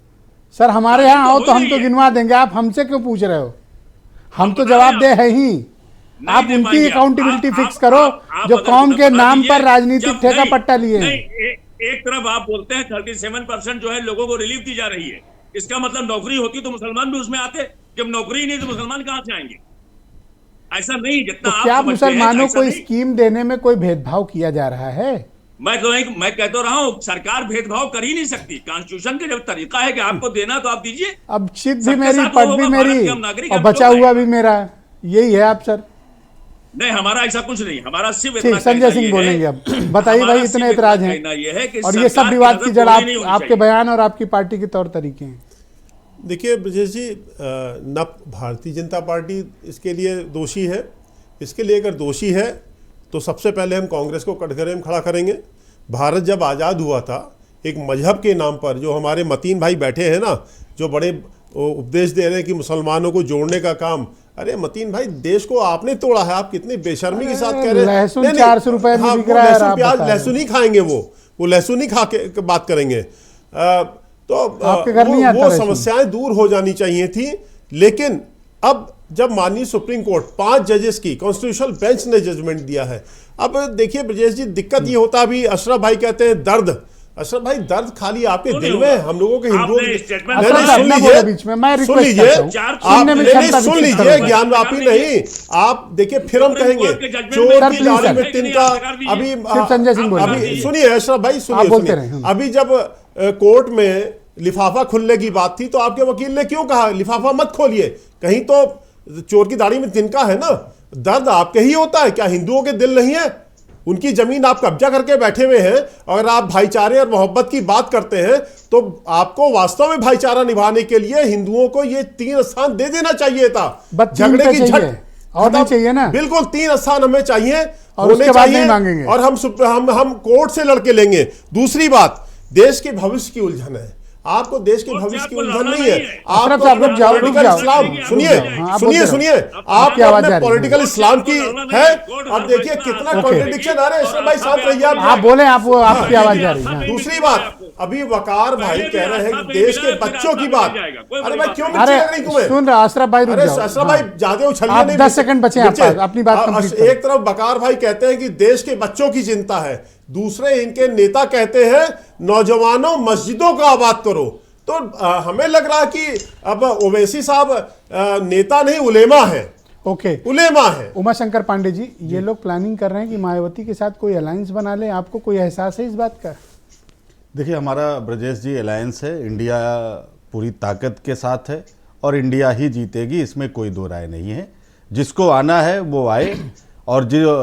सर हमारे यहाँ आओ तो हम तो गिनवा देंगे, आप हमसे क्यों पूछ रहे हो? हम तो जवाबदेह है ही। आप उनकी अकाउंटेबिलिटी फिक्स करो जो कौम के नाम पर राजनीतिक ठेका पट्टा लिए हैं। एक तरफ आप बोलते हैं 37% जो है लोगों को रिलीफ दी जा रही है, इसका मतलब नौकरी होती तो मुसलमान भी उसमें आते, जब नौकरी नहीं तो मुसलमान कहां से आएंगे? ऐसा नहीं, जितना तो क्या मुसलमानों को स्कीम देने में कोई भेदभाव किया जा रहा है? मैं कह तो रहा हूं सरकार भेदभाव कर ही नहीं सकती। कॉन्स्टिट्यूशन का जब तरीका है कि आपको देना तो आप दीजिए। अब सिद्ध भी मेरी, पद भी मेरी और बचा हुआ भी मेरा, यही है आप सर। नहीं, हमारा ऐसा कुछ नहीं, हमारा सिर्फ ठीक, संजय सिंह बोलेंगे अब। बताइए भाई, इतने एतराज हैं और ये सब विवाद की जड़ आपके बयान और आपकी पार्टी के तौर तरीके हैं। देखिए ब्रजेश जी, न भारतीय जनता पार्टी इसके लिए दोषी है। इसके लिए अगर दोषी है तो सबसे पहले हम कांग्रेस को कटघरे में खड़ा करेंगे। भारत जब आज़ाद हुआ था, एक मजहब के नाम पर जो हमारे मतीन भाई बैठे हैं ना, जो बड़े उपदेश दे रहे हैं कि मुसलमानों को जोड़ने का काम, अरे मतीन भाई देश को आपने तोड़ा है। आप कितनी बेशर्मी के साथ कह रहे हैं। लहसुन 400 रुपए में बिक रहा है, लहसुन प्याज लहसुन ही खाएंगे, वो लहसुन ही खा के बात करेंगे। तो आपके घर नहीं आता वो समस्याएं दूर हो जानी चाहिए थी। लेकिन अब जब माननीय सुप्रीम कोर्ट 5 जजेस की कॉन्स्टिट्यूशनल बेंच ने जजमेंट दिया है, अब देखिए ब्रजेश जी, दिक्कत ये होता, अभी अशरफ भाई कहते हैं दर्द, अशरफ भाई दर्द खाली आपके दिल में, हम लोगों के हिंदुओं के सुन लीजिए ज्ञानवापी नहीं। आप देखिए फिर हम कहेंगे चोर की दाढ़ी में तिनका। अभी सुनिए अशरफ भाई, सुनिए, अभी जब कोर्ट में लिफाफा खुलने की बात थी तो आपके वकील ने क्यों कहा लिफाफा मत खोलिए, कहीं तो चोर की दाढ़ी में तिनका है ना। दर्द आपके ही होता है, क्या हिंदुओं के दिल नहीं है? उनकी जमीन आप कब्जा करके बैठे हुए हैं। अगर आप भाईचारे और मोहब्बत की बात करते हैं तो आपको वास्तव में भाईचारा निभाने के लिए हिंदुओं को ये 3 स्थान दे देना चाहिए था। झगड़े की झट और नहीं चाहिए ना, बिल्कुल 3 स्थान हमें चाहिए, और उसके बाद नहीं मांगेंगे, और हम कोर्ट से लड़के लेंगे। दूसरी बात, देश के भविष्य की उलझन है। आपको देश के भविष्य की उलझन नहीं है। आप पॉलिटिकल इस्लाम सुनिए आप पॉलिटिकल इस्लाम की है। अब देखिए कितना कॉन्ट्रडिक्शन आ रहा है। अशरफ भाई साथ रहिए, आप बोले, आपकी आवाज आ रही है। दूसरी बात, अभी वकार भाई कह रहे हैं कि देश के बच्चों की बात। अरे भाई क्यों नहीं तुम्हें सुन रहा? अशरफ भाई रुक जाओ। अशरफ भाई ज्यादा उछलिए नहीं, 10 सेकंड बचे अपनी बात कंप्लीट करें। एक तरफ वकार भाई कहते हैं कि देश के बच्चों की चिंता है, दूसरे इनके नेता कहते हैं नौजवानों मस्जिदों को आबाद करो। तो हमें लग रहा कि अब ओवैसी साहब नेता नहीं उलेमा है। ओके, उलेमा है। उमाशंकर पांडे जी, ये लोग प्लानिंग कर रहे हैं कि मायावती के साथ कोई अलायंस बना ले, आपको कोई एहसास है इस बात का? देखिए, हमारा ब्रजेश जी अलायंस है, इंडिया पूरी ताकत के साथ है और इंडिया ही जीतेगी, इसमें कोई दो राय नहीं है। जिसको आना है वो आए, और जो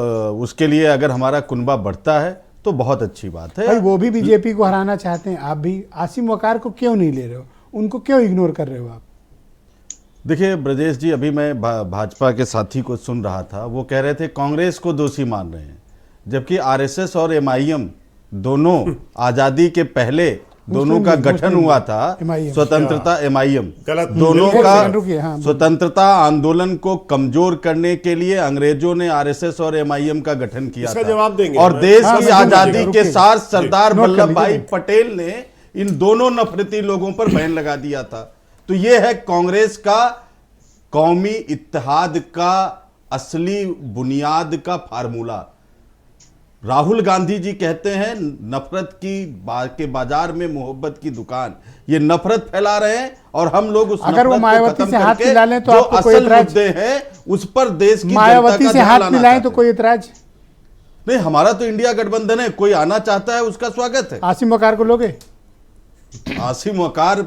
उसके लिए अगर हमारा कुनबा बढ़ता है तो बहुत अच्छी बात है। भाई वो भी बीजेपी को हराना चाहते हैं, आप भी। आसिम वकार को क्यों नहीं ले रहे हो? उनको क्यों इग्नोर कर रहे हो आप? देखिए ब्रजेश जी, अभी मैं भाजपा के साथी को सुन रहा था, वो कह रहे थे कांग्रेस को दोषी मान रहे हैं, जबकि आरएसएस और एमआईएम दोनों आजादी के पहले दोनों का गठन हुआ था। स्वतंत्रता एमआईएम दोनों का स्वतंत्रता आंदोलन को कमजोर करने के लिए अंग्रेजों ने आरएसएस और एमआईएम का गठन किया था। जवाब देंगे। और देश की आजादी के साथ सरदार वल्लभ भाई पटेल ने इन दोनों नफरती लोगों पर बैन लगा दिया था। तो ये है कांग्रेस का कौमी इत्तेहाद का असली बुनियाद का फार्मूला। राहुल गांधी जी कहते हैं नफरत के बाजार में मोहब्बत की दुकान। ये नफरत फैला रहे हैं और हम लोग उस अगर वो नफरत को मायावती खत्म से हाथ करके मिला लें तो जो आपको कोई असल एतराज? मुद्दे हैं उस पर देश की मायावती जनता से का हाथ ध्यान लाना मिलाएं तो चाहते कोई एतराज? नहीं, हमारा तो इंडिया गठबंधन है, कोई आना चाहता है उसका स्वागत है। आसिम वकार को लोगे? आसिम वकार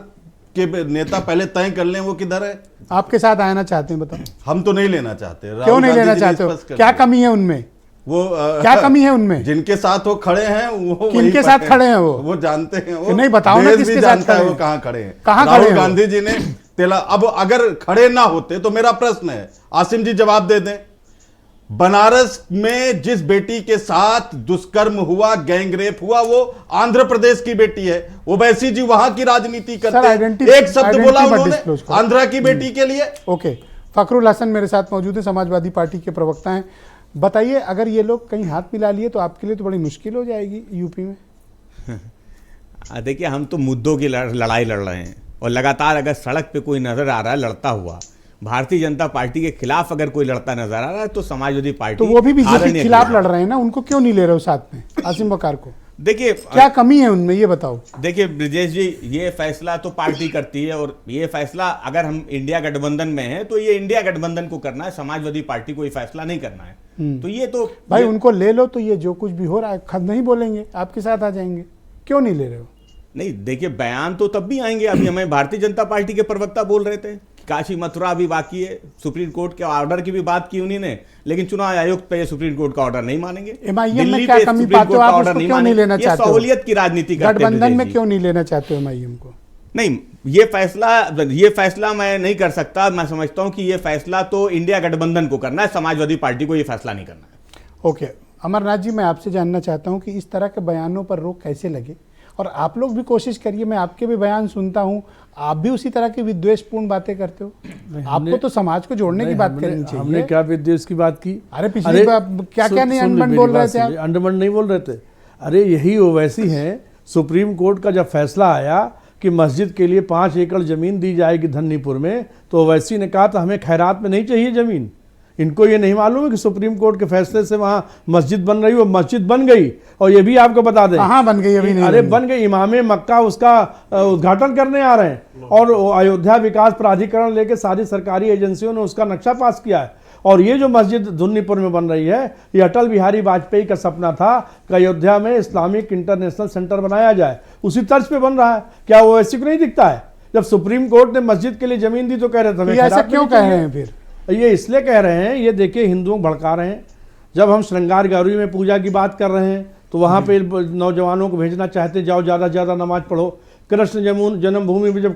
के नेता पहले तय कर लें वो किधर है। आपके साथ आना चाहते हैं, बताओ। हम तो नहीं लेना चाहते। क्यों राहुल नहीं गांधी लेना जी ने चाहते हो? स्पष्ट कर क्या दिया। कमी है उनमें? वो क्या कमी है उनमें? जिनके साथ वो खड़े हैं वो किनके वहीं पर साथ खड़े हैं वो जानते हैं। वो नहीं, बताओ ना देश किसके भी साथ जानता है खड़े वो हैं। कहाँ खड़े हैं। कहाँ खड़े राहुल हैं वो? गांधी जी ने अब अगर खड़े ना होते तो मेरा प्रश्न है, आसिम जी जवाब दे दें। बनारस में जिस बेटी के साथ दुष्कर्म हुआ, गैंगरेप हुआ, वो आंध्र प्रदेश की बेटी है। ओवैसी जी वहां की राजनीति करते हैं। एक शब्द बोला उन्होंने आंध्रा की बेटी के लिए। ओके, फखरुल हसन मेरे साथ मौजूद है, समाजवादी पार्टी के प्रवक्ता हैं। बताइए, अगर ये लोग कहीं हाथ मिला लिए तो आपके लिए तो बड़ी मुश्किल हो जाएगी यूपी में। देखिए, हम तो मुद्दों की लड़ाई लड़ रहे हैं और लगातार अगर सड़क पे कोई नजर आ रहा है लड़ता हुआ, भारतीय जनता पार्टी के खिलाफ अगर कोई लड़ता नजर आ रहा है तो समाजवादी पार्टी, तो वो भी बीजेपी के खिलाफ लड़ रहे हैं ना, उनको क्यों नहीं ले रहे हो साथ में आसिम वकार को? देखिए, क्या कमी है उनमें, ये बताओ। देखिए ब्रजेश जी, ये फैसला तो पार्टी करती है और ये फैसला अगर हम इंडिया गठबंधन में हैं तो ये इंडिया गठबंधन को करना है, समाजवादी पार्टी को ये फैसला नहीं करना है। तो ये तो भाई उनको ले लो तो ये जो कुछ भी हो रहा है खद नहीं बोलेंगे, आपके साथ आ जाएंगे। क्यों नहीं ले रहे हो? नहीं, देखिए, बयान तो तब भी आएंगे। अभी हमें भारतीय जनता पार्टी के प्रवक्ता बोल रहे थे काशी मथुरा भी बाकी है, सुप्रीम कोर्ट के ऑर्डर की भी बात की उन्होंने, लेकिन चुनाव आयोग पे सुप्रीम कोर्ट का ऑर्डर नहीं मानेंगे। एमआईएम में क्या कमी पाते हो आप, उसको क्यों नहीं लेना चाहते हो? सहूलियत की राजनीति करते हैं गठबंधन में क्यों नहीं लेना चाहते हो एमआईएम को? नहीं, ये फैसला मैं नहीं कर सकता। मैं समझता हूं कि ये फैसला तो इंडिया गठबंधन को करना है, समाजवादी पार्टी को ये फैसला नहीं करना है। ओके, अमरनाथ जी, मैं आपसे जानना चाहता हूं कि इस तरह के बयानों पर रोक कैसे लगे, और आप लोग भी कोशिश करिए। मैं आपके भी बयान सुनता हूं, आप भी उसी तरह की विद्वेषपूर्ण बातें करते हो। आपको तो समाज को जोड़ने की बात करनी चाहिए। हमने क्या विद्वेष की बात की? अरे पिछली बार क्या नहीं अंडमंड बोल रहे थे आप? अंडमंड नहीं बोल रहे थे। अरे यही ओवैसी हैं। सुप्रीम कोर्ट का जब फैसला आया कि मस्जिद के लिए 5 एकड़ जमीन दी जाएगी धन्नीपुर में, तो ओवैसी ने कहा था हमें खैरात में नहीं चाहिए जमीन। इनको ये नहीं मालूम है कि सुप्रीम कोर्ट के फैसले से वहां मस्जिद बन रही, वो मस्जिद बन गई। और ये भी आपको बता दें, कहां बन गई? अभी नहीं अरे बन गई, इमामे मक्का उसका उद्घाटन करने आ रहे हैं, और अयोध्या विकास प्राधिकरण लेके सारी सरकारी एजेंसियों ने उसका नक्शा पास किया है। और ये जो मस्जिद धुन्नीपुर में बन रही है, ये अटल बिहारी वाजपेयी का सपना था कि अयोध्या में इस्लामिक इंटरनेशनल सेंटर बनाया जाए, उसी तर्ज पे बन रहा है। क्या वो ऐसी को नहीं दिखता है? जब सुप्रीम कोर्ट ने मस्जिद के लिए जमीन दी तो कह रहे थे ऐसा क्यों कह रहे हैं? फिर ये इसलिए कह रहे हैं, ये देखिए हिंदुओं को भड़का रहे हैं। जब हम श्रृंगार गौरी में पूजा की बात कर रहे हैं तो वहाँ पे नौजवानों को भेजना चाहते, जाओ ज़्यादा से ज़्यादा नमाज पढ़ो। कृष्ण जन्मभूमि में जब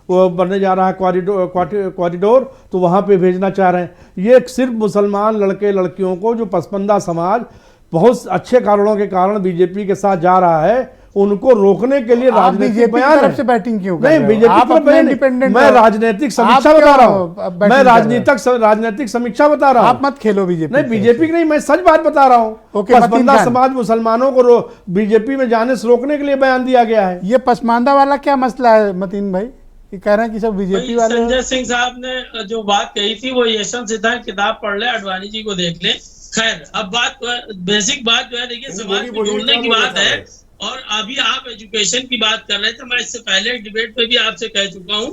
वो बनने जा रहा है कॉरिडोर, तो वहाँ पे भेजना चाह रहे हैं। ये सिर्फ मुसलमान लड़के लड़कियों को, जो पसमानदा समाज बहुत अच्छे कारणों के कारण बीजेपी के साथ जा रहा है, उनको रोकने के लिए राजनीतिक बयान तरफ से बैटिंग क्यों कर रहे हो? नहीं, बीजेपी आप अपने नहीं, इंडिपेंडेंट, मैं राजनीतिक समीक्षा बता रहा हूँ। मैं राजनीतिक समीक्षा बता रहा हूँ। आप मत खेलो बीजेपी। नहीं, बीजेपी की नहीं, मैं सच बात बता रहा हूँ। पसमानदा समाज मुसलमानों को बीजेपी में जाने से रोकने के लिए बयान दिया गया है। ये पसमानदा वाला क्या मसला है मतीन भाई? ये कह रहे हैं कि सब बीजेपी वाले। संजय सिंह साहब ने जो बात कही थी वो यशवंत सिन्हा की किताब पढ़ ले, अडवाणी जी को देख ले। खैर, अब बात बेसिक बात जो है, देखिए, समाज को जोड़ने की बात है। और अभी आप एजुकेशन की बात कर रहे थे, मैं इससे पहले डिबेट पे भी आपसे कह चुका हूं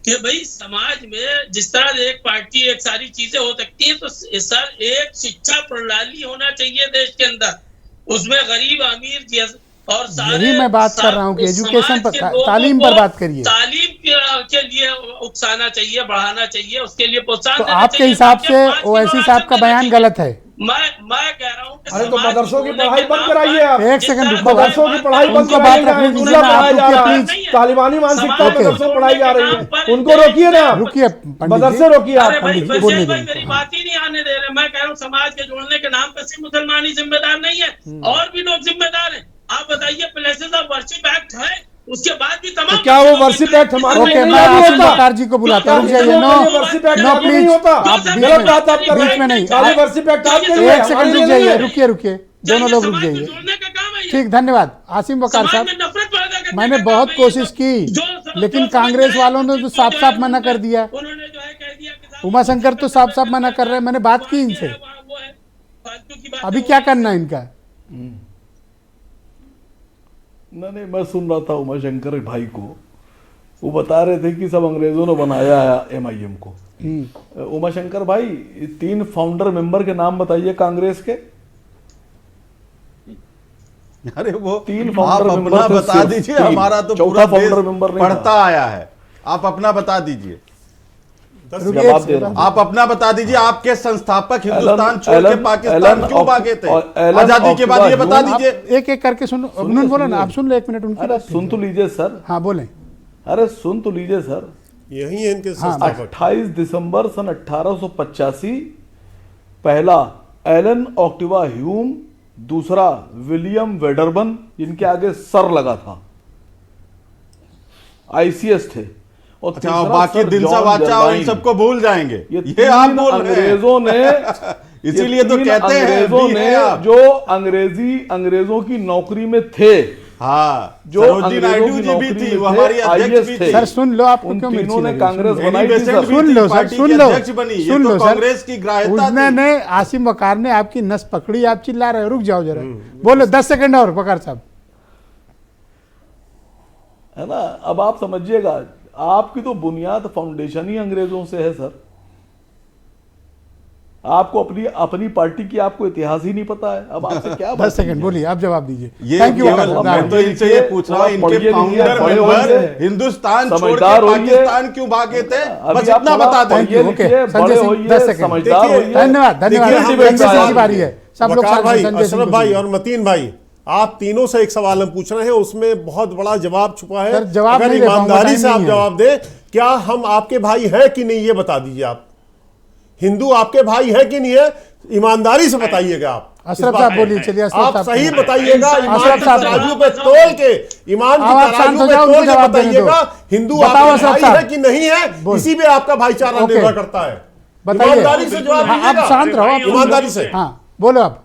कि भाई समाज में जिस तरह एक पार्टी एक सारी चीजें हो सकती हैं, तो सर एक शिक्षा प्रणाली होना चाहिए देश के अंदर, उसमें गरीब अमीर और सारे, मैं बात कर रहा हूँ कि एजुकेशन पर, तालीम पर बात करिए। तालीम के लिए उकसाना चाहिए, बढ़ाना चाहिए, उसके लिए प्रोत्साहन तो आपके हिसाब से ओवैसी साहब का बयान गलत है? मैं कह रहा हूँ कि अरे तो मदरसों की पढ़ाई बंद कराइए आप। एक सेकंड रुको, मदरसों की पढ़ाई बंद कराइए, तालिबानी मानसिकता मदरसों पढ़ाई जा रही है, उनको रोकिए ना। रुकिए मदरसे रोकिए आप। मेरी बात ही नहीं आने दे रहे। मैं कह रहा हूँ समाज के जोड़ने के नाम पर सिर्फ मुसलमान ही जिम्मेदार नहीं है, और भी लोग जिम्मेदार हैं। आप बताइए, प्लेसेस ऑफ वर्शिप एक्ट है, उसके बाद भी तमाम, क्या वो वर्शिप एक्ट हमारे ओके, मैं आसिम वकार जी को बुलाता हूं। नो प्लीज, आप बीच में नहीं। एक सेकंड रुक जाइए, रुकिए, दोनों लोग रुक जाइए। ठीक, धन्यवाद आसिम वकार साहब। मैंने बहुत कोशिश की, लेकिन कांग्रेस वालों ने तो साफ साफ मना कर दिया। उमाशंकर तो साफ साफ मना कर रहे हैं। मैंने बात की इनसे, अभी क्या करना है इनका? नहीं, मैं सुन रहा था उमाशंकर भाई को, वो बता रहे थे कि सब अंग्रेजों ने बनाया है MIM को। उमाशंकर भाई, 3 फाउंडर मेंबर के नाम बताइए कांग्रेस के। अरे वो 3 आप फाउंडर अपना मेंबर थे, बता सिर्फ दीजिए, 3। हमारा तो चौथा पूरा फाउंडर देश मेंबर नहीं पढ़ता था। आया है। आप अपना बता दीजिए, जवाब दे रहा हूं। आप अपना बता दीजिए, आपके संस्थापक हिंदुस्तान छोड़ के एलन- पाकिस्तान एलन क्यों भागे थे? एलन आजादी के बाद ये बता ऑक्टोबर दीजिए। एक एक करके सुनो, उन्होंने बोला ना, आप सुन लो 1 मिनट उनकी अरे बात। सुन तो लीजिए सर, हाँ बोलें। अरे सुन तो लीजिए सर। यही है इनके संस्थापक। 28 दिसंबर सन 1885 पहला एलन ऑक्टिवा ह्यूम, दूसरा विलियम वेडरबन, जिनके आगे सर लगा था, ICS थे, और अच्छा, तीसरा बाकी सर दिनसा जॉन वाचा और इन जर्नाइन। सबको भूल जाएंगे, ये ये आप 3 बोल रहे हैं। अंग्रेजों ने इसीलिए तो ये 3 कहते हैं अंग्रेजों भी ने हैं आप। जो अंग्रेजों की नौकरी में थे, हाँ, जो सरोजिनी अंग्रेजों नायडू की जी भी नौकरी थी, में वो थे, हमारी अध्यक्ष IAS भी थे। थी। सर सुन लो, आपको उन क्यों मिर्ची तीनों ने लगी? कांग्रेस सुन- बनाई थी बेसेंट सर। भी सुन थी, लो सर, पार्टी सुन की लो, अध्यक्ष बनी, ये सुन तो लो सर। कांग्रेस की ग्राह्यता उसने थी। ने आसिम वकार ने आपकी नस पकड़ी, आप चिल्ला रहे हो, रुक जाओ जरा, बोलो 10 सेकंड और वकार साहब। है ना। अब आप समझिएगा, आपकी तो बुनियाद फाउंडेशन ही अंग्रेजों से है सर। आपको अपनी पार्टी की आपको इतिहास ही नहीं पता है। अब आपसे क्या 10 सेकंड बोलिए, आप जवाब दीजिए। ये थैंक यू केवल वकार मैं साहब। तो इनसे ये पूछ रहा हूँ, इनके पढ़िए फाउंडर लिखिए, बड़े मेंबर होइए, हिंदुस्तान छोड़ के समझदार होइए। पाकिस्तान क्यों भागे थे? अभी बस आप इतना थोड़ा बता दें। Thank you, पढ़िए okay। लिखिए, संजय बड़े सिंह, होइए, 10 सेकंड। समझदार देखिए, होइए। धन्यवाद, धन्यवाद। देखिए, अब हम संजय सिंह एक की बारी है, सब लोग वकार भाई, संजय सिंह अशरफ को भाई दीजिए। और मतीन भाई, आप तीनों से एक सवाल हम पूछ रहे हैं, उसमें बहुत बड़ा जवाब छुपा है। सर, जवाब अगर नहीं दे पाऊंगा, ईमानदारी टाइम से आप नहीं है। जवाब दें, क्या हम आपके भाई हैं कि नहीं, ये बता दीजिए। आप हिंदू आपके भाई है कि नहीं है, ईमानदारी से बताइएगा आप। अशरफ इस बात साहब पे। बोलिए, चलिए अशरफ आप साहब सही बोलिए। बताइएगा, ईमान अशरफ की साहब तराजू पे तोल के, ईमान की अब आप शांत तराजू हो पे जाओ, तोल उनको के जवाब देने दो। बताइएगा, हिंदू बताओ आपके अशरफ भाई साहब। है कि नहीं है, बोल। इसी पे आपका भाईचारा ओके। निर्भर करता है। बताइए। ईमानदारी से जवाब हाँ, दीजिएगा। आप शांत रहो, आप ईमानदारी से। हाँ बोलो आप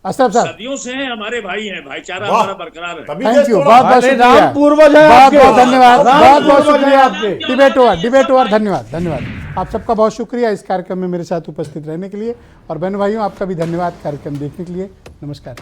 अशरफ साहब। सदियों से हैं, हमारे भाई हैं, भाईचारा वाह। हमारा बरकरार है। तभी थैंक देश यू, थोड़ा- बहुत बहुत अरे शुक्रिया, राम पूर्वज है बहुत आपके। बहुत धन्यवाद, राम बहुत बहुत पूर्वज है शुक्रिया। आपके। डिबेट ओवर, धन्यवाद, धन्यवाद। आप सबका बहुत शुक्रिया इस कार्यक्रम में मेरे साथ उपस्थित रहने के लिए, और बहन भाइयों आपका भी धन्यवाद कार्यक्रम देखने के लिए। नमस्कार।